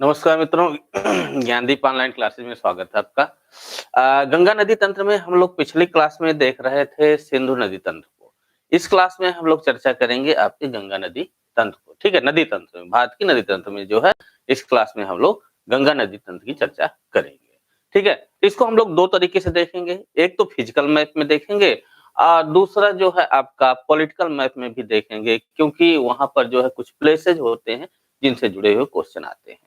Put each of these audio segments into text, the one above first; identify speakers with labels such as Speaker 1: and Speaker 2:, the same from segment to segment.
Speaker 1: नमस्कार मित्रों। Gyandeep online classes में स्वागत है आपका। गंगा नदी तंत्र में हम लोग पिछली क्लास में देख रहे थे सिंधु नदी तंत्र को। इस क्लास में हम लोग चर्चा करेंगे आपके गंगा नदी तंत्र को। ठीक है, नदी तंत्र में, भारत की नदी तंत्र में जो है इस क्लास में हम लोग गंगा नदी तंत्र की चर्चा करेंगे। ठीक है, इसको हम लोग दो तरीके से देखेंगे। एक तो फिजिकल मैप में देखेंगे और दूसरा जो है आपका पॉलिटिकल मैप में भी देखेंगे, क्योंकि वहां पर जो है कुछ प्लेसेज होते हैं जिनसे जुड़े हुए क्वेश्चन आते हैं।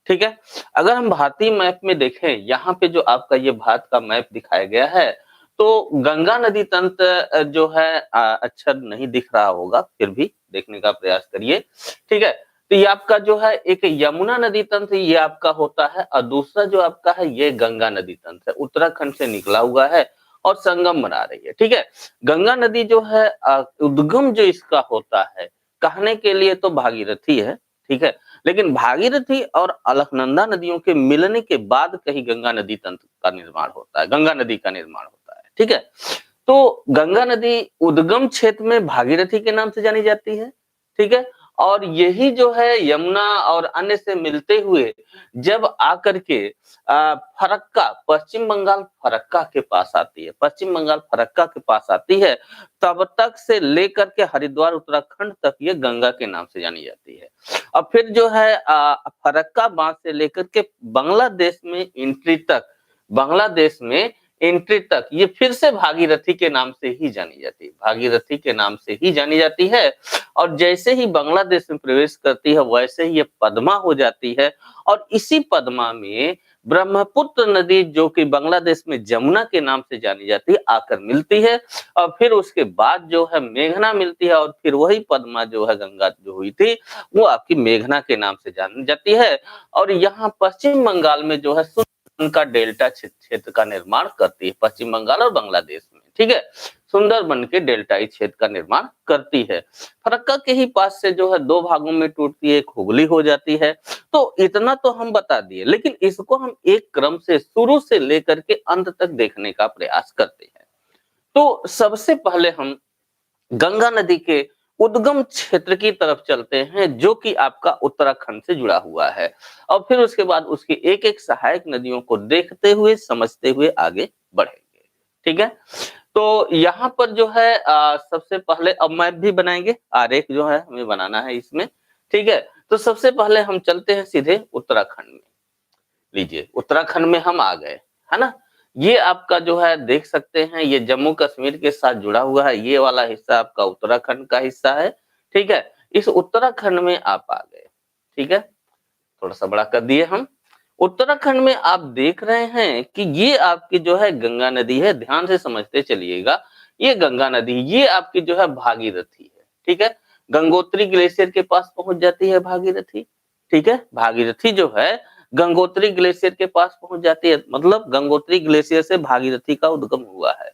Speaker 1: ठीक है, अगर हम भारतीय मैप में देखें, यहाँ पे जो आपका ये भारत का मैप दिखाया गया है, तो गंगा नदी तंत्र जो है अक्षर नहीं दिख रहा होगा, फिर भी देखने का प्रयास करिए। ठीक है, तो ये आपका जो है एक यमुना नदी तंत्र ये आपका होता है और दूसरा जो आपका है ये गंगा नदी तंत्र है, उत्तराखंड से निकला हुआ है और संगम बना रही है। ठीक है, गंगा नदी जो है उद्गम जो इसका होता है, कहने के लिए तो भागीरथी है। ठीक है, लेकिन भागीरथी और अलकनंदा नदियों के मिलने के बाद कहीं गंगा नदी तंत्र का निर्माण होता है, गंगा नदी का निर्माण होता है। ठीक है, तो गंगा नदी उद्गम क्षेत्र में भागीरथी के नाम से जानी जाती है। ठीक है, और यही जो है यमुना और अन्य से मिलते हुए जब आकर के फरक्का, पश्चिम बंगाल फरक्का के पास आती है, पश्चिम बंगाल फरक्का के पास आती है, तब तक से लेकर के हरिद्वार उत्तराखंड तक ये गंगा के नाम से जानी जाती है। और फिर जो है फरक्का बांध से लेकर के बांग्लादेश में एंट्री तक, बांग्लादेश में एंट्री तक ये फिर से भागीरथी के नाम से ही जानी जाती है, भागीरथी के नाम से ही जानी जाती है। और जैसे ही बांग्लादेश में प्रवेश करती है वैसे ही ये पद्मा हो जाती है और इसी पद्मा में ब्रह्मपुत्र नदी जो कि बांग्लादेश में जमुना के नाम से जानी जाती है आकर मिलती है और फिर उसके बाद जो है मेघना मिलती है और फिर वही पद्मा जो है गंगा जो हुई थी वो आपकी मेघना के नाम से जानी जाती है। और यहाँ पश्चिम बंगाल में जो है का डेल्टा क्षेत्र का निर्माण करती है, पश्चिम बंगाल और बांग्लादेश में। ठीक है, सुंदरबन के डेल्टाई क्षेत्र का निर्माण करती है। फरक्का के ही पास से जो है दो भागों में टूटती है, एक हुगली हो जाती है। तो इतना तो हम बता दिए, लेकिन इसको हम एक क्रम से शुरू से लेकर के अंत तक देखने का प्रयास करते हैं। तो सबसे पहले हम गंगा नदी के उद्गम क्षेत्र की तरफ चलते हैं जो कि आपका उत्तराखंड से जुड़ा हुआ है और फिर उसके बाद उसकी एक एक सहायक नदियों को देखते हुए समझते हुए आगे बढ़ेंगे। ठीक है, तो यहाँ पर जो है सबसे पहले अब मैप भी बनाएंगे, आरेख जो है हमें बनाना है इसमें। ठीक है, तो सबसे पहले हम चलते हैं सीधे उत्तराखंड में। लीजिए, उत्तराखंड में हम आ गए, है ना। ये आपका जो है देख सकते हैं ये जम्मू कश्मीर के साथ जुड़ा हुआ है, ये वाला हिस्सा आपका उत्तराखंड का हिस्सा है। ठीक है, इस उत्तराखंड में आप आ गए। ठीक है, थोड़ा सा बड़ा कर दिए हम। उत्तराखंड में आप देख रहे हैं कि ये आपकी जो है गंगा नदी है, ध्यान से समझते चलिएगा। ये गंगा नदी ये आपकी जो है भागीरथी है। ठीक है, गंगोत्री ग्लेशियर के पास पहुंच जाती है भागीरथी। ठीक है, भागीरथी जो है गंगोत्री ग्लेशियर के पास पहुंच जाती है, मतलब गंगोत्री ग्लेशियर से भागीरथी का उद्गम हुआ है।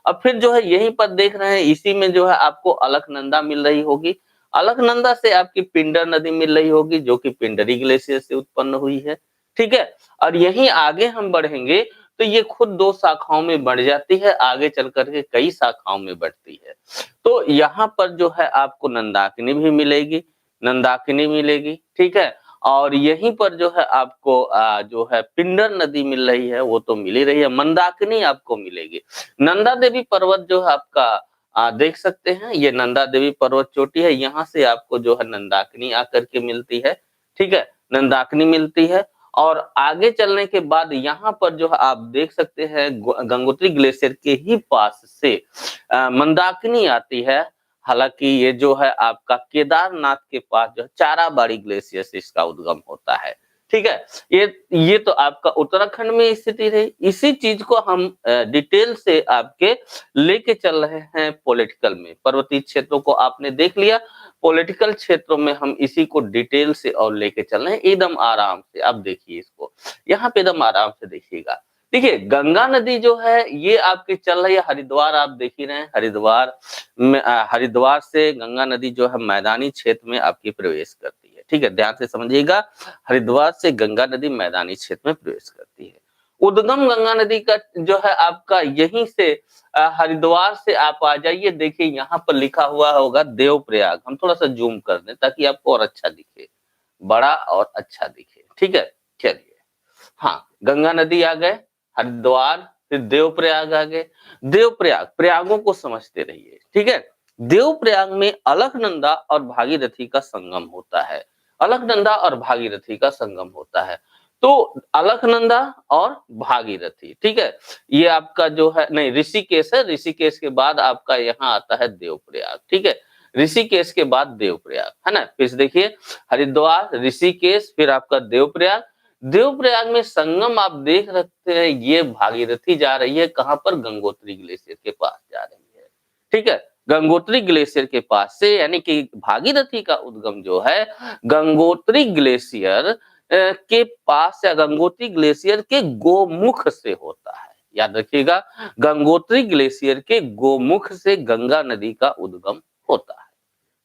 Speaker 1: अब फिर जो है यहीं पर देख रहे हैं, इसी में जो है आपको अलकनंदा मिल रही होगी। अलकनंदा से आपकी पिंडर नदी मिल रही होगी जो कि पिंडरी ग्लेशियर से उत्पन्न हुई है। ठीक है, और यहीं आगे हम बढ़ेंगे तो ये खुद दो शाखाओं में बढ़ जाती है, आगे चल करके कई शाखाओं में बढ़ती है। तो यहाँ पर जो है आपको नंदाकिनी भी मिलेगी, नंदाकिनी मिलेगी। ठीक है, और यहीं पर जो है आपको जो है पिंडर नदी मिल रही है, वो तो मिल ही रही है, मंदाकिनी आपको मिलेगी। नंदा देवी पर्वत जो है आपका देख सकते हैं, ये नंदा देवी पर्वत चोटी है, यहाँ से आपको जो है नंदाकिनी आकर के मिलती है। ठीक है, नंदाकिनी मिलती है और आगे चलने के बाद यहाँ पर जो है आप देख सकते हैं गंगोत्री ग्लेशियर के ही पास से मंदाकिनी आती है। हालांकि ये जो है आपका केदारनाथ के पास जो है चाराबाड़ी ग्लेशियर से इसका उद्गम होता है। ठीक है, ये तो आपका उत्तराखंड में स्थिति रही। इसी चीज को हम डिटेल से आपके लेके चल रहे हैं पॉलिटिकल में। पर्वतीय क्षेत्रों को आपने देख लिया, पॉलिटिकल क्षेत्रों में हम इसी को डिटेल से और लेके चल रहे हैं एकदम आराम से। अब देखिए इसको, यहाँ पे एकदम आराम से देखिएगा। देखिए, गंगा नदी जो है ये आपकी चल रही है हरिद्वार, आप देख ही रहे हैं हरिद्वार में, हरिद्वार से गंगा नदी जो है मैदानी क्षेत्र में आपकी प्रवेश करती है। ठीक है, ध्यान से समझिएगा, हरिद्वार से गंगा नदी मैदानी क्षेत्र में प्रवेश करती है। उद्गम गंगा नदी का जो है आपका यहीं से हरिद्वार से आप आ जाइए, देखिए यहाँ पर लिखा हुआ होगा देवप्रयाग। हम थोड़ा सा जूम कर दें ताकि आपको और अच्छा दिखे, बड़ा और अच्छा दिखे। ठीक है, चलिए। हाँ, गंगा नदी आ गए, हरिद्वार, फिर देवप्रयाग आ गए। देवप्रयाग, प्रयागों को समझते रहिए, ठीक है। देवप्रयाग में अलकनंदा और भागीरथी का संगम होता है। अलकनंदा और भागीरथी का संगम होता है। तो अलकनंदा और भागीरथी, ठीक है। ये आपका जो है नहीं, ऋषिकेश है। ऋषिकेश के बाद आपका यहाँ आता है देवप्रयाग, ठीक है। ऋषिकेश के बाद देवप्रयाग, है ना। फिर से देखिए, हरिद्वार, ऋषिकेश, फिर आपका देवप्रयाग। देवप्रयाग में संगम आप देख सकते हैं, ये भागीरथी जा रही है कहां पर, गंगोत्री ग्लेशियर के पास जा रही है, ठीक है। गंगोत्री ग्लेशियर के पास से, यानी कि भागीरथी का उद्गम जो है गंगोत्री ग्लेशियर के पास या गंगोत्री ग्लेशियर के गोमुख से होता है। याद रखिएगा, गंगोत्री ग्लेशियर के गोमुख से गंगा नदी का उद्गम होता है,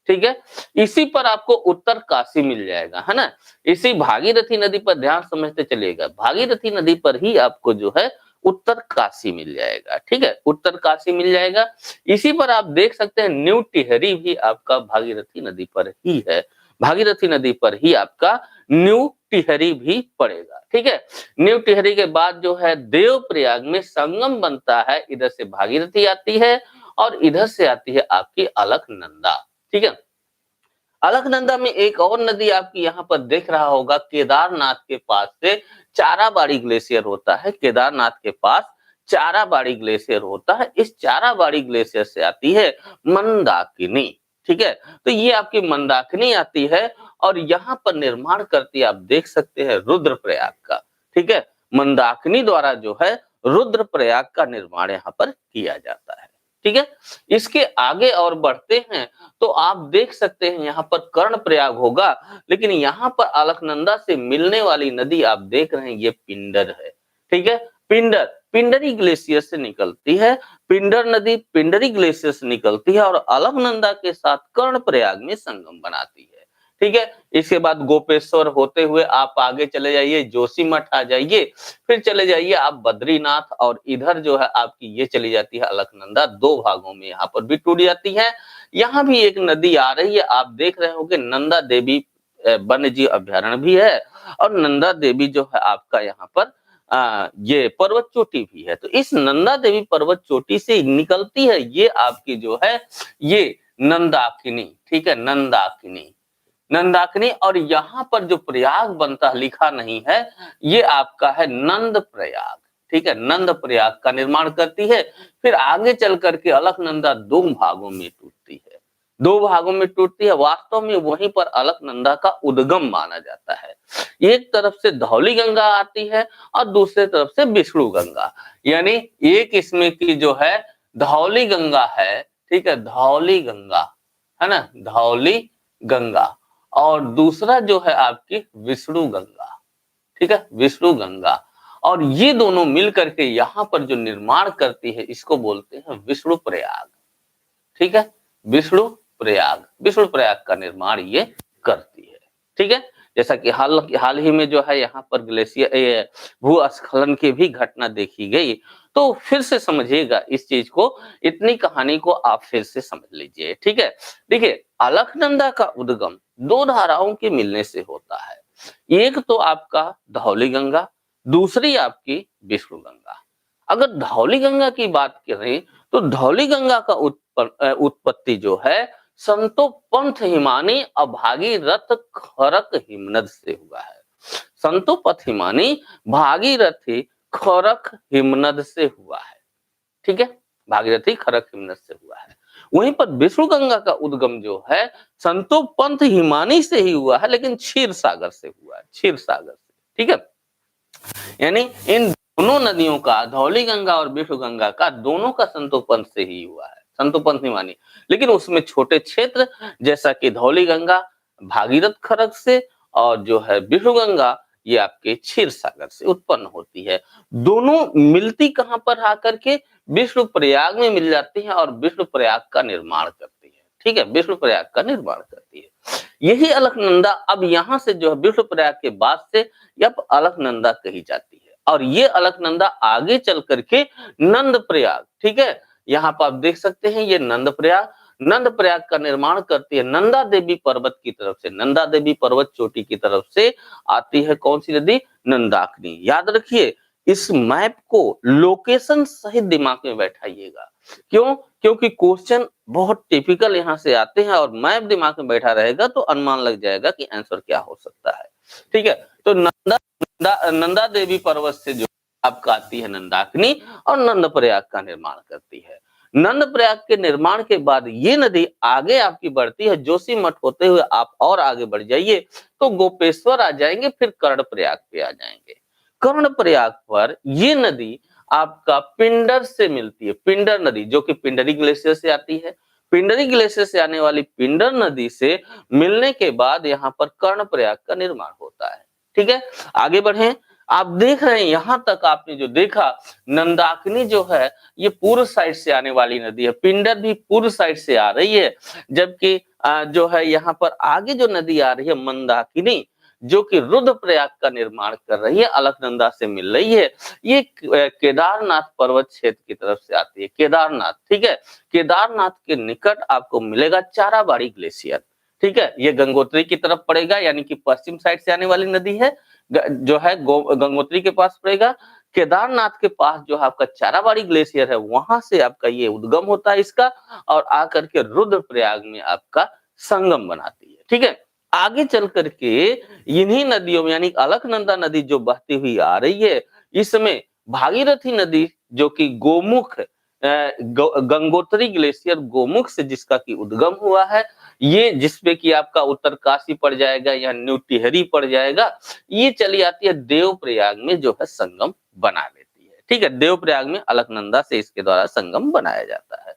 Speaker 1: ठीक है। इसी पर आपको उत्तर काशी मिल जाएगा, है ना। इसी भागीरथी नदी पर ध्यान समझते चलिएगा, भागीरथी नदी पर ही आपको जो है उत्तर काशी मिल जाएगा, ठीक है। उत्तर काशी मिल जाएगा। इसी पर आप देख सकते हैं न्यू टिहरी भी आपका भागीरथी नदी पर ही है। भागीरथी नदी पर ही आपका न्यू टिहरी भी पड़ेगा, ठीक है। न्यू टिहरी के बाद जो है देवप्रयाग में संगम बनता है, इधर से भागीरथी आती है और इधर से आती है आपकी अलकनंदा, ठीक है। अलकनंदा में एक और नदी आपकी यहाँ पर देख रहा होगा, केदारनाथ के पास से चाराबाड़ी ग्लेशियर होता है। केदारनाथ के पास चाराबाड़ी ग्लेशियर होता है। इस चाराबाड़ी ग्लेशियर से आती है मंदाकिनी, ठीक है। तो ये आपकी मंदाकिनी आती है और यहाँ पर निर्माण करती है, आप देख सकते हैं, रुद्रप्रयाग का, ठीक है। मंदाकिनी द्वारा जो है रुद्रप्रयाग का निर्माण यहाँ पर किया जाता है, ठीक है। इसके आगे और बढ़ते हैं तो आप देख सकते हैं यहाँ पर कर्णप्रयाग होगा, लेकिन यहाँ पर अलकनंदा से मिलने वाली नदी आप देख रहे हैं, ये पिंडर है, ठीक है। पिंडर, पिंडरी ग्लेशियर से निकलती है। पिंडर नदी पिंडरी ग्लेशियर से निकलती है और अलकनंदा के साथ कर्णप्रयाग में संगम बनाती है, ठीक है। इसके बाद गोपेश्वर होते हुए आप आगे चले जाइए, जोशीमठ आ जाइए, फिर चले जाइए आप बद्रीनाथ, और इधर जो है आपकी ये चली जाती है अलकनंदा, दो भागों में यहाँ पर भी टूट जाती है। यहाँ भी एक नदी आ रही है, आप देख रहे होंगे, नंदा देवी वन्य जीव अभ्यारण्य भी है और नंदा देवी जो है आपका यहाँ पर ये पर्वत चोटी भी है। तो इस नंदा देवी पर्वत चोटी से निकलती है ये आपकी जो है ये नंदाकिनी, ठीक है, नंदाकिनी, नंदाकिनी। और यहाँ पर जो प्रयाग बनता लिखा नहीं है, ये आपका है नंद प्रयाग, ठीक है। नंद प्रयाग का निर्माण करती है। फिर आगे चल करके अलकनंदा दो भागों में टूटती है, दो भागों में टूटती है। वास्तव में वहीं पर अलकनंदा का उद्गम माना जाता है। एक तरफ से धौली गंगा आती है और दूसरे तरफ से विष्णु गंगा, यानी एक इसमें की जो है धौली गंगा है, ठीक है, धौली गंगा, है ना, धौली गंगा, और दूसरा जो है आपकी विष्णु गंगा, ठीक है, विष्णु गंगा। और ये दोनों मिल करके यहाँ पर जो निर्माण करती है, इसको बोलते हैं विष्णु प्रयाग, ठीक है, विष्णु प्रयाग। विष्णु प्रयाग का निर्माण ये करती है, ठीक है। जैसा कि हाल ही में जो है यहाँ पर ग्लेशियर भूस्खलन की भी घटना देखी गई। तो फिर से समझिएगा इस चीज को, इतनी कहानी को आप फिर से समझ लीजिए, ठीक है। देखिए, अलकनंदा का उद्गम दो धाराओं के मिलने से होता है। एक तो आपका धौली गंगा, दूसरी आपकी विष्णु गंगा। अगर धौली गंगा की बात करें तो धौली गंगा का उत्पत्ति जो है संतो पंथ हिमानी अभागीरथ खरक हिमनद से हुआ है। संतो पंथ हिमानी भागीरथी खरक हिमनद से हुआ है, ठीक है, भागीरथी खरक हिमनद से हुआ है। वहीं पर विष्णु गंगा का उद्गम जो है संतो पंथ हिमानी से ही हुआ है, लेकिन क्षीर सागर से हुआ है, क्षीर सागर से, ठीक है। यानी इन दोनों नदियों का, धौली गंगा और विष्णु गंगा का, दोनों का संतोपंथ से ही हुआ है, संतोपंथ नहीं मानी। लेकिन उसमें छोटे क्षेत्र, जैसा कि धौली गंगा भागीरथ खरक से और जो है विष्णु गंगा ये आपके क्षीर सागर से उत्पन्न होती है। दोनों मिलती कहां पर आकर के विष्णु प्रयाग में मिल जाती है और विष्णु प्रयाग का निर्माण करती है, ठीक है, विष्णु प्रयाग का निर्माण करती है। यही अलकनंदा अब यहाँ से जो है विष्णु प्रयाग के बाद से यह अलकनंदा कही जाती है, और ये अलकनंदा आगे चल करके नंद प्रयाग, ठीक है, यहाँ पर आप देख सकते हैं ये नंद प्रयाग, नंद प्रयाग का निर्माण करती है नंदा देवी पर्वत की तरफ से, नंदा देवी पर्वत चोटी की तरफ से आती है कौन सी नदी? नंदाकिनी। याद रखिए, इस मैप को लोकेशन सहित दिमाग में बैठाइएगा। क्यों? क्योंकि क्वेश्चन बहुत टिपिकल यहाँ से आते हैं और मैप दिमाग में बैठा रहेगा तो अनुमान लग जाएगा कि आंसर क्या हो सकता है। ठीक है, तो नंदा देवी पर्वत से जो आपका आती है नंदाकिनी और नंद प्रयाग का निर्माण करती है। नंद प्रयाग के निर्माण के बाद ये नदी आगे आपकी बढ़ती है, जोशीमठ होते हुए आप और आगे बढ़ जाइए तो गोपेश्वर आ जाएंगे, फिर कर्ण प्रयाग पे आ जाएंगे। कर्ण प्रयाग पर ये नदी आपका पिंडर से मिलती है, पिंडर नदी जो कि पिंडरी ग्लेशियर से आती है। पिंडरी ग्लेशियर से आने वाली पिंडर नदी से मिलने के बाद यहाँ पर कर्ण प्रयाग का निर्माण होता है। ठीक है, आगे बढ़े। आप देख रहे हैं यहां तक आपने जो देखा, नंदाकिनी जो है ये पूर्व साइड से आने वाली नदी है, पिंडर भी पूर्व साइड से आ रही है, जबकि जो है यहाँ पर आगे जो नदी आ रही है मंदाकिनी, जो कि रुद्रप्रयाग का निर्माण कर रही है, अलकनंदा से मिल रही है। ये केदारनाथ पर्वत क्षेत्र की तरफ से आती है, केदारनाथ। ठीक है, केदारनाथ के निकट आपको मिलेगा चाराबाड़ी ग्लेशियर। ठीक है, ये गंगोत्री की तरफ पड़ेगा, यानी कि पश्चिम साइड से आने वाली नदी है, जो है गंगोत्री के पास पड़ेगा। केदारनाथ के पास जो आपका चाराबाड़ी ग्लेशियर है, वहां से आपका ये उद्गम होता है इसका, और आकर के रुद्रप्रयाग में आपका संगम बनाती है। ठीक है, आगे चल करके इन्हीं नदियों में यानी अलकनंदा नदी जो बहती हुई आ रही है, इसमें भागीरथी नदी जो कि गोमुख गंगोत्री ग्लेशियर गोमुख से जिसका की उद्गम हुआ है, ये जिसपे कि आपका उत्तरकाशी पड़ जाएगा या न्यू टिहरी पड़ जाएगा, ये चली आती है देवप्रयाग में जो है संगम बना लेती है। ठीक है, देवप्रयाग में अलकनंदा से इसके द्वारा संगम बनाया जाता है।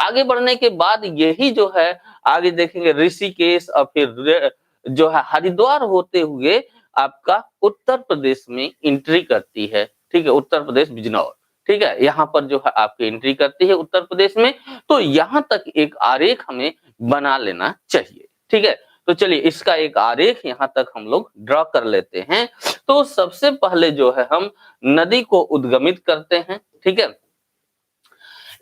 Speaker 1: आगे बढ़ने के बाद यही जो है आगे देखेंगे ऋषिकेश और फिर जो है हरिद्वार होते हुए आपका उत्तर प्रदेश में एंट्री करती है। ठीक है, उत्तर प्रदेश बिजनौर। ठीक है, यहाँ पर जो है आपकी एंट्री करती है उत्तर प्रदेश में, तो यहाँ तक एक आरेख हमें बना लेना चाहिए। ठीक है, तो चलिए इसका एक आरेख यहाँ तक हम लोग ड्रॉ कर लेते हैं। तो सबसे पहले जो है हम नदी को उद्गमित करते हैं। ठीक है,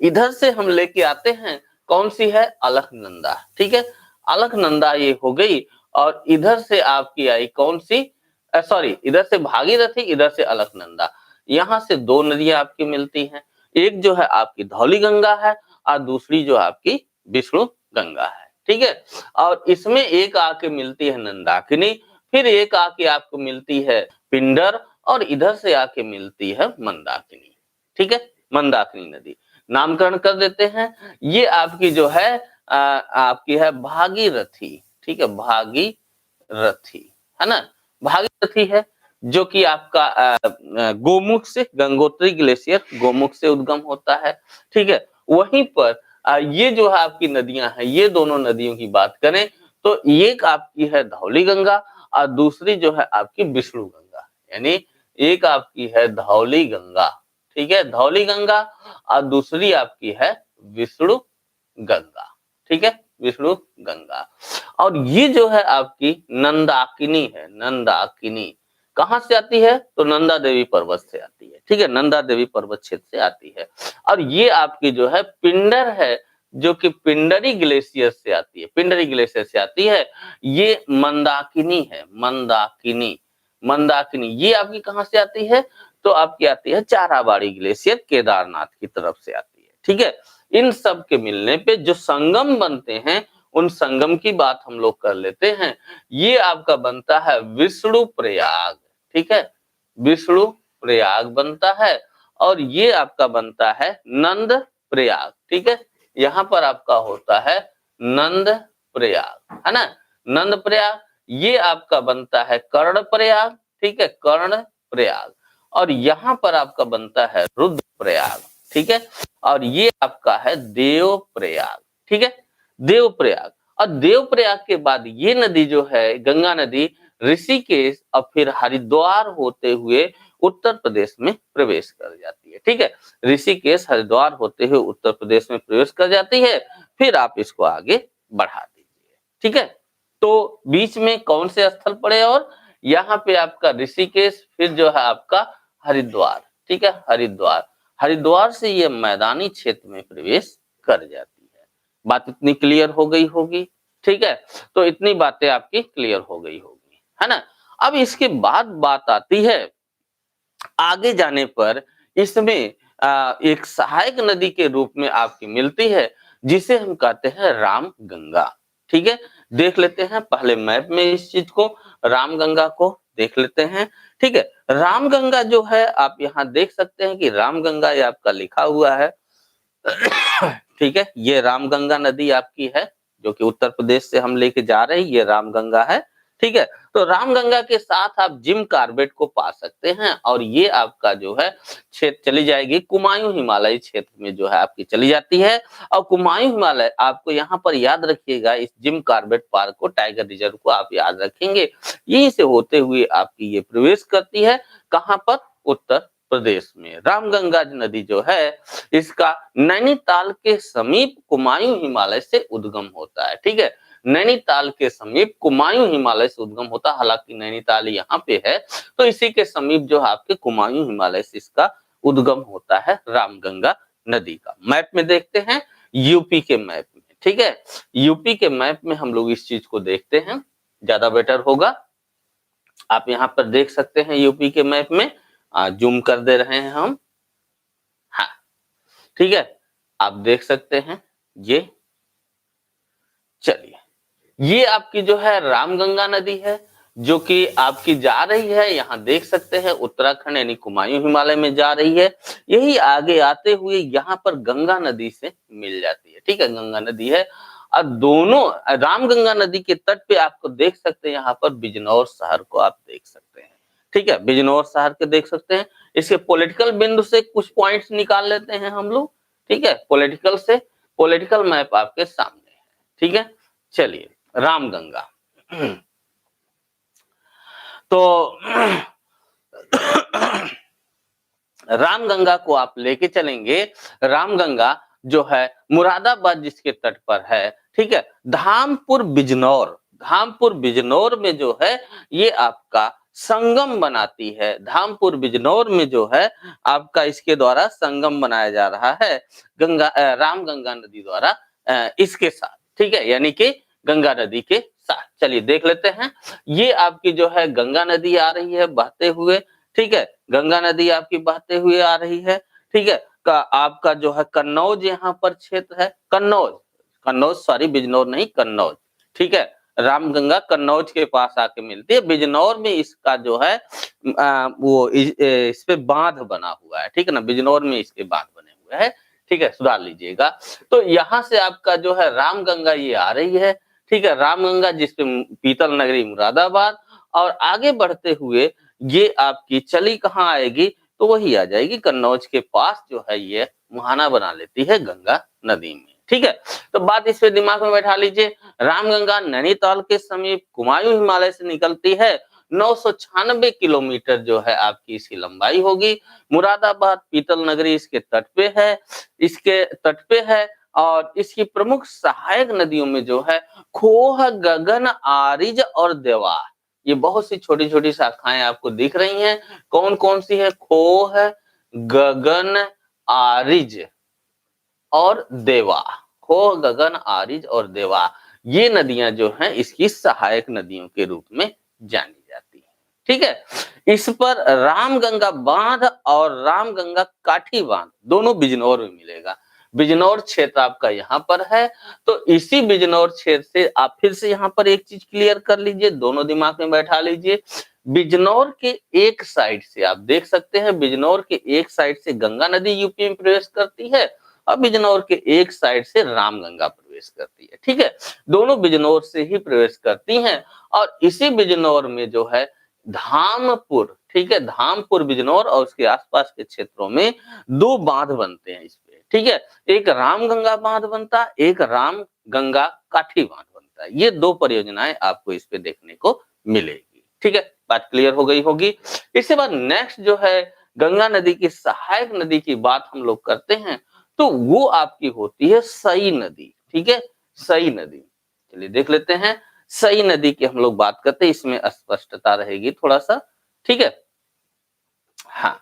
Speaker 1: इधर से हम लेके आते हैं कौन सी है? अलकनंदा। ठीक है, अलकनंदा ये हो गई, और इधर से आपकी आई कौन सी? सॉरी, इधर से भागीरथी, इधर से अलकनंदा। यहाँ से दो नदियां आपकी मिलती हैं, एक जो है आपकी धौली गंगा है और दूसरी जो आपकी विष्णु गंगा है। ठीक है, और इसमें एक आके मिलती है नंदाकिनी, फिर एक आके आपको मिलती है पिंडर, और इधर से आके मिलती है मंदाकिनी। ठीक है, मंदाकिनी नदी नामकरण कर देते हैं। ये आपकी जो है आपकी है भागीरथी। ठीक है, भागीरथी है ना, भागीरथी है जो कि आपका गोमुख से, गंगोत्री ग्लेशियर गोमुख से उद्गम होता है। ठीक है, वहीं पर ये जो है आपकी नदियां हैं, ये दोनों नदियों की बात करें तो एक आपकी है धौली गंगा और दूसरी जो है आपकी विष्णु गंगा, यानी एक आपकी है धौली गंगा। ठीक है, धौली गंगा और दूसरी आपकी है विष्णु गंगा। ठीक है, विष्णु गंगा। और ये जो है आपकी नंदाकिनी है, नंदाकिनी कहां से आती है? तो नंदा देवी पर्वत से आती है। ठीक है, नंदा देवी पर्वत क्षेत्र से आती है। और ये आपकी जो है पिंडर है, जो कि पिंडरी ग्लेशियर से आती है, पिंडरी ग्लेशियर से आती है। ये मंदाकिनी है, मंदाकिनी, मंदाकिनी ये आपकी कहां से आती है? तो आपकी आती है चाराबाड़ी ग्लेशियर केदारनाथ की तरफ से आती है। ठीक है, इन सब के मिलने पे जो संगम बनते हैं, उन संगम की बात हम लोग कर लेते हैं। ये आपका बनता है विष्णु प्रयाग। ठीक है, विष्णु प्रयाग बनता है, और ये आपका बनता है नंद प्रयाग। ठीक है, यहाँ पर आपका होता है नंद प्रयाग, है ना, नंद प्रयाग। ये आपका बनता है कर्ण प्रयाग। ठीक है, कर्ण प्रयाग। और यहाँ पर आपका बनता है रुद्र प्रयाग। ठीक है, और ये आपका है देव प्रयाग। ठीक है, देव प्रयाग। और देव प्रयाग के बाद ये नदी जो है गंगा नदी ऋषिकेश और फिर हरिद्वार होते हुए उत्तर प्रदेश में प्रवेश कर जाती है। ठीक है, ऋषिकेश हरिद्वार होते हुए उत्तर प्रदेश में प्रवेश कर जाती है, फिर आप इसको आगे बढ़ा दीजिए। ठीक है, तो बीच में कौन से स्थल पड़े? और यहाँ पे आपका ऋषिकेश, फिर जो है आपका हरिद्वार। ठीक है, हरिद्वार, हरिद्वार से ये मैदानी क्षेत्र में प्रवेश कर जाती है। बात इतनी क्लियर हो गई होगी, ठीक है। तो इतनी बातें आपकी क्लियर हो गई होगी, है ना। अब इसके बाद बात आती है आगे जाने पर इसमें एक सहायक नदी के रूप में आपकी मिलती है, जिसे हम कहते हैं रामगंगा, ठीक है। देख लेते हैं पहले मैप में इस चीज को, रामगंगा को देख लेते हैं, ठीक है। रामगंगा जो है आप यहाँ देख सकते हैं कि रामगंगा ये आपका लिखा हुआ है, ठीक है। ये रामगंगा नदी आपकी है, जो कि उत्तर प्रदेश से हम लेके जा रहे हैं, ये रामगंगा है, ठीक है। तो रामगंगा के साथ आप जिम कार्बेट को पा सकते हैं, और ये आपका जो है क्षेत्र चली जाएगी कुमायूं हिमालय क्षेत्र में जो है आपकी चली जाती है। और कुमायूं हिमालय आपको यहाँ पर याद रखिएगा, इस जिम कार्बेट पार्क को, टाइगर रिजर्व को आप याद रखेंगे, यहीं से होते हुए आपकी ये प्रवेश करती है, कहाँ पर, उत्तर प्रदेश में। रामगंगा नदी जो है इसका नैनीताल के समीप कुमायूं हिमालय से उद्गम होता है, ठीक है। नैनीताल के समीप कुमायूं हिमालय से उद्गम होता है, हालांकि नैनीताल यहाँ पे है, तो इसी के समीप जो है आपके कुमायूं हिमालय से इसका उद्गम होता है रामगंगा नदी का। मैप में देखते हैं, यूपी के मैप में, ठीक है। यूपी के मैप में हम लोग इस चीज को देखते हैं, ज्यादा बेटर होगा। आप यहाँ पर देख सकते हैं यूपी के मैप में, जूम कर दे रहे हैं हम, हाँ, ठीक है। आप देख सकते हैं ये, चलिए, ये आपकी जो है रामगंगा नदी है, जो कि आपकी जा रही है, यहाँ देख सकते हैं उत्तराखंड यानी कुमायूं हिमालय में जा रही है। यही आगे आते हुए यहाँ पर गंगा नदी से मिल जाती है, ठीक है, गंगा नदी है। और दोनों रामगंगा नदी के तट पे आपको देख सकते हैं, यहाँ पर बिजनौर शहर को आप देख सकते हैं, ठीक है, बिजनौर शहर के देख सकते हैं। इसके पॉलिटिकल बिंदु से कुछ पॉइंट्स निकाल लेते हैं हम लोग, ठीक है, पॉलिटिकल से, पॉलिटिकल मैप आपके सामने है, ठीक है। चलिए, रामगंगा, तो रामगंगा को आप लेके चलेंगे। रामगंगा जो है मुरादाबाद जिसके तट पर है, ठीक है, धामपुर बिजनौर, धामपुर बिजनौर में जो है ये आपका संगम बनाती है। धामपुर बिजनौर में जो है आपका इसके द्वारा संगम बनाया जा रहा है, रामगंगा नदी द्वारा इसके साथ, ठीक है, यानी कि गंगा नदी के साथ। चलिए देख लेते हैं, ये आपकी जो है गंगा नदी आ रही है बहते हुए, ठीक है, गंगा नदी आपकी बहते हुए आ रही है, ठीक है। का आपका जो है कन्नौज यहाँ पर क्षेत्र है, कन्नौज, कन्नौज सॉरी, बिजनौर नहीं, कन्नौज, ठीक है। रामगंगा कन्नौज के पास आके मिलती है, बिजनौर में इसका जो है इस पे बांध बना हुआ है, ठीक है ना, बिजनौर में इसके बांध बने हुए हैं, ठीक है, सुधार लीजिएगा। तो यहाँ से आपका जो है रामगंगा ये आ रही है, ठीक है, रामगंगा जिसपे पीतल नगरी मुरादाबाद, और आगे बढ़ते हुए ये आपकी चली कहाँ आएगी, तो वही आ जाएगी कन्नौज के पास जो है ये मुहाना बना लेती है गंगा नदी में, ठीक है। तो बात इस पे दिमाग में बैठा लीजिए, रामगंगा नैनीताल के समीप कुमायूं हिमालय से निकलती है, 996 किलोमीटर जो है आपकी इसकी लंबाई होगी। मुरादाबाद पीतल नगरी इसके तट पे है, इसके तट पे है, और इसकी प्रमुख सहायक नदियों में जो है खोह, गगन, आरिज और देवा, ये बहुत सी छोटी छोटी शाखाएं आपको दिख रही हैं। कौन कौन सी है, खोह, गगन, आरिज और देवा, खोह, गगन, आरिज और देवा, ये नदियां जो हैं इसकी सहायक नदियों के रूप में जानी जाती है, ठीक है। इस पर रामगंगा बांध और रामगंगा काठी बांध दोनों बिजनौर में मिलेगा। बिजनौर क्षेत्र आपका यहाँ पर है, तो इसी बिजनौर क्षेत्र से आप फिर से यहाँ पर एक चीज क्लियर कर लीजिए, दोनों दिमाग में बैठा लीजिए। बिजनौर के एक साइड से आप देख सकते हैं, बिजनौर के एक साइड से गंगा नदी यूपी में प्रवेश करती है, और बिजनौर के एक साइड से रामगंगा प्रवेश करती है, ठीक है, दोनों बिजनौर से ही प्रवेश करती हैं। और इसी बिजनौर में जो है धामपुर, ठीक है, धामपुर बिजनौर और उसके आसपास के क्षेत्रों में दो बांध बनते हैं इस पे, ठीक है, एक रामगंगा बांध बनता है, एक रामगंगा काठी बांध बनता है। ये दो परियोजनाएं आपको इस पे देखने को मिलेगी, ठीक है, बात क्लियर हो गई होगी। इसके बाद नेक्स्ट जो है गंगा नदी की सहायक नदी की बात हम लोग करते हैं, तो वो आपकी होती है सई नदी, ठीक है, सई नदी। चलिए देख लेते हैं, सई नदी की हम लोग बात करते हैं, इसमें स्पष्टता रहेगी थोड़ा सा, ठीक है, हाँ।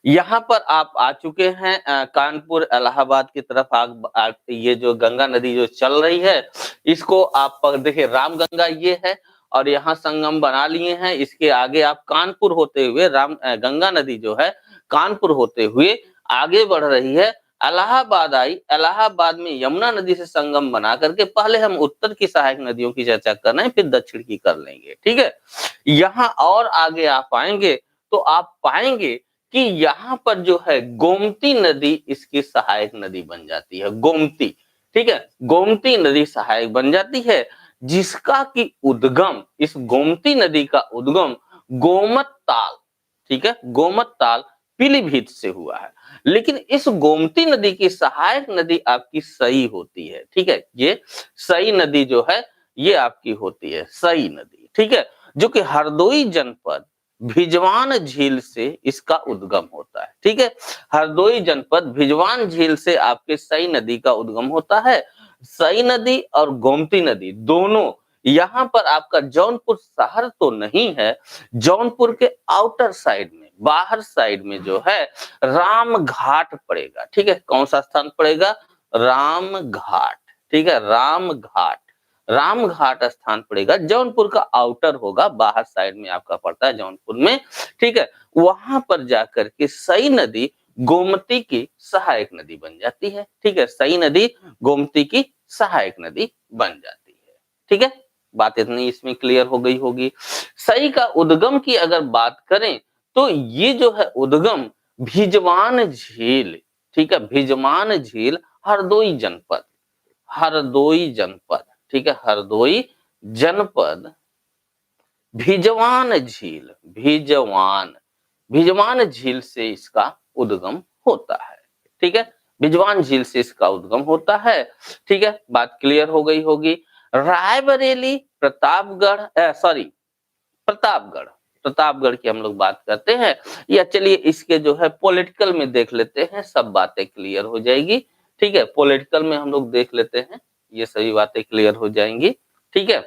Speaker 1: यहाँ पर आप आ चुके हैं कानपुर इलाहाबाद की तरफ। आप ये जो गंगा नदी जो चल रही है, इसको आप देखिए रामगंगा ये है और यहाँ संगम बना लिए हैं। इसके आगे आप कानपुर होते हुए गंगा नदी जो है कानपुर होते हुए आगे बढ़ रही है, इलाहाबाद आई। इलाहाबाद में यमुना नदी से संगम बना करके पहले हम उत्तर की सहायक नदियों की चर्चा कर रहे हैं, फिर दक्षिण की कर लेंगे, ठीक है। यहाँ और आगे आप आएंगे तो आप पाएंगे कि यहाँ पर जो है गोमती नदी इसकी सहायक नदी बन जाती है, गोमती, ठीक है। गोमती नदी सहायक बन जाती है, जिसका की उद्गम, इस गोमती नदी का उद्गम गोमत ताल, ठीक है, गोमत ताल पीलीभीत से हुआ है। लेकिन इस गोमती नदी की सहायक नदी आपकी सई होती है, ठीक है। ये सई नदी जो है ये आपकी होती है सई नदी, ठीक है, जो कि हरदोई जनपद भिजवान झील से इसका उद्गम होता है, ठीक है। हरदोई जनपद भिजवान झील से आपके सई नदी का उद्गम होता है। सई नदी और गोमती नदी दोनों, यहाँ पर आपका जौनपुर शहर तो नहीं है, जौनपुर के आउटर साइड में, बाहर साइड में जो है राम घाट पड़ेगा, ठीक है। कौन सा स्थान पड़ेगा? राम घाट, ठीक है, राम घाट, राम घाट स्थान पड़ेगा। जौनपुर का आउटर होगा, बाहर साइड में आपका पड़ता है जौनपुर में, ठीक है। वहां पर जाकर के सई नदी गोमती की सहायक नदी बन जाती है, ठीक है। सई नदी गोमती की सहायक नदी बन जाती है, ठीक है। बात इतनी इसमें क्लियर हो गई होगी। सई का उद्गम की अगर बात करें तो ये जो है उद्गम भिजवान झील, ठीक है, भिजवान झील हरदोई जनपद, हरदोई जनपद, ठीक है, हरदोई जनपद भिजवान झील, भिजवान, भिजवान झील से इसका उद्गम होता है, ठीक है। भिजवान झील से इसका उद्गम होता है, ठीक है। बात क्लियर हो गई होगी। रायबरेली, प्रतापगढ़, सॉरी, प्रतापगढ़, प्रतापगढ़ की हम लोग बात करते हैं, या चलिए इसके जो है पॉलिटिकल में देख लेते हैं, सब बातें क्लियर हो जाएगी, ठीक है। पॉलिटिकल में हम लोग देख लेते हैं, ये सभी बातें क्लियर हो जाएंगी, ठीक है।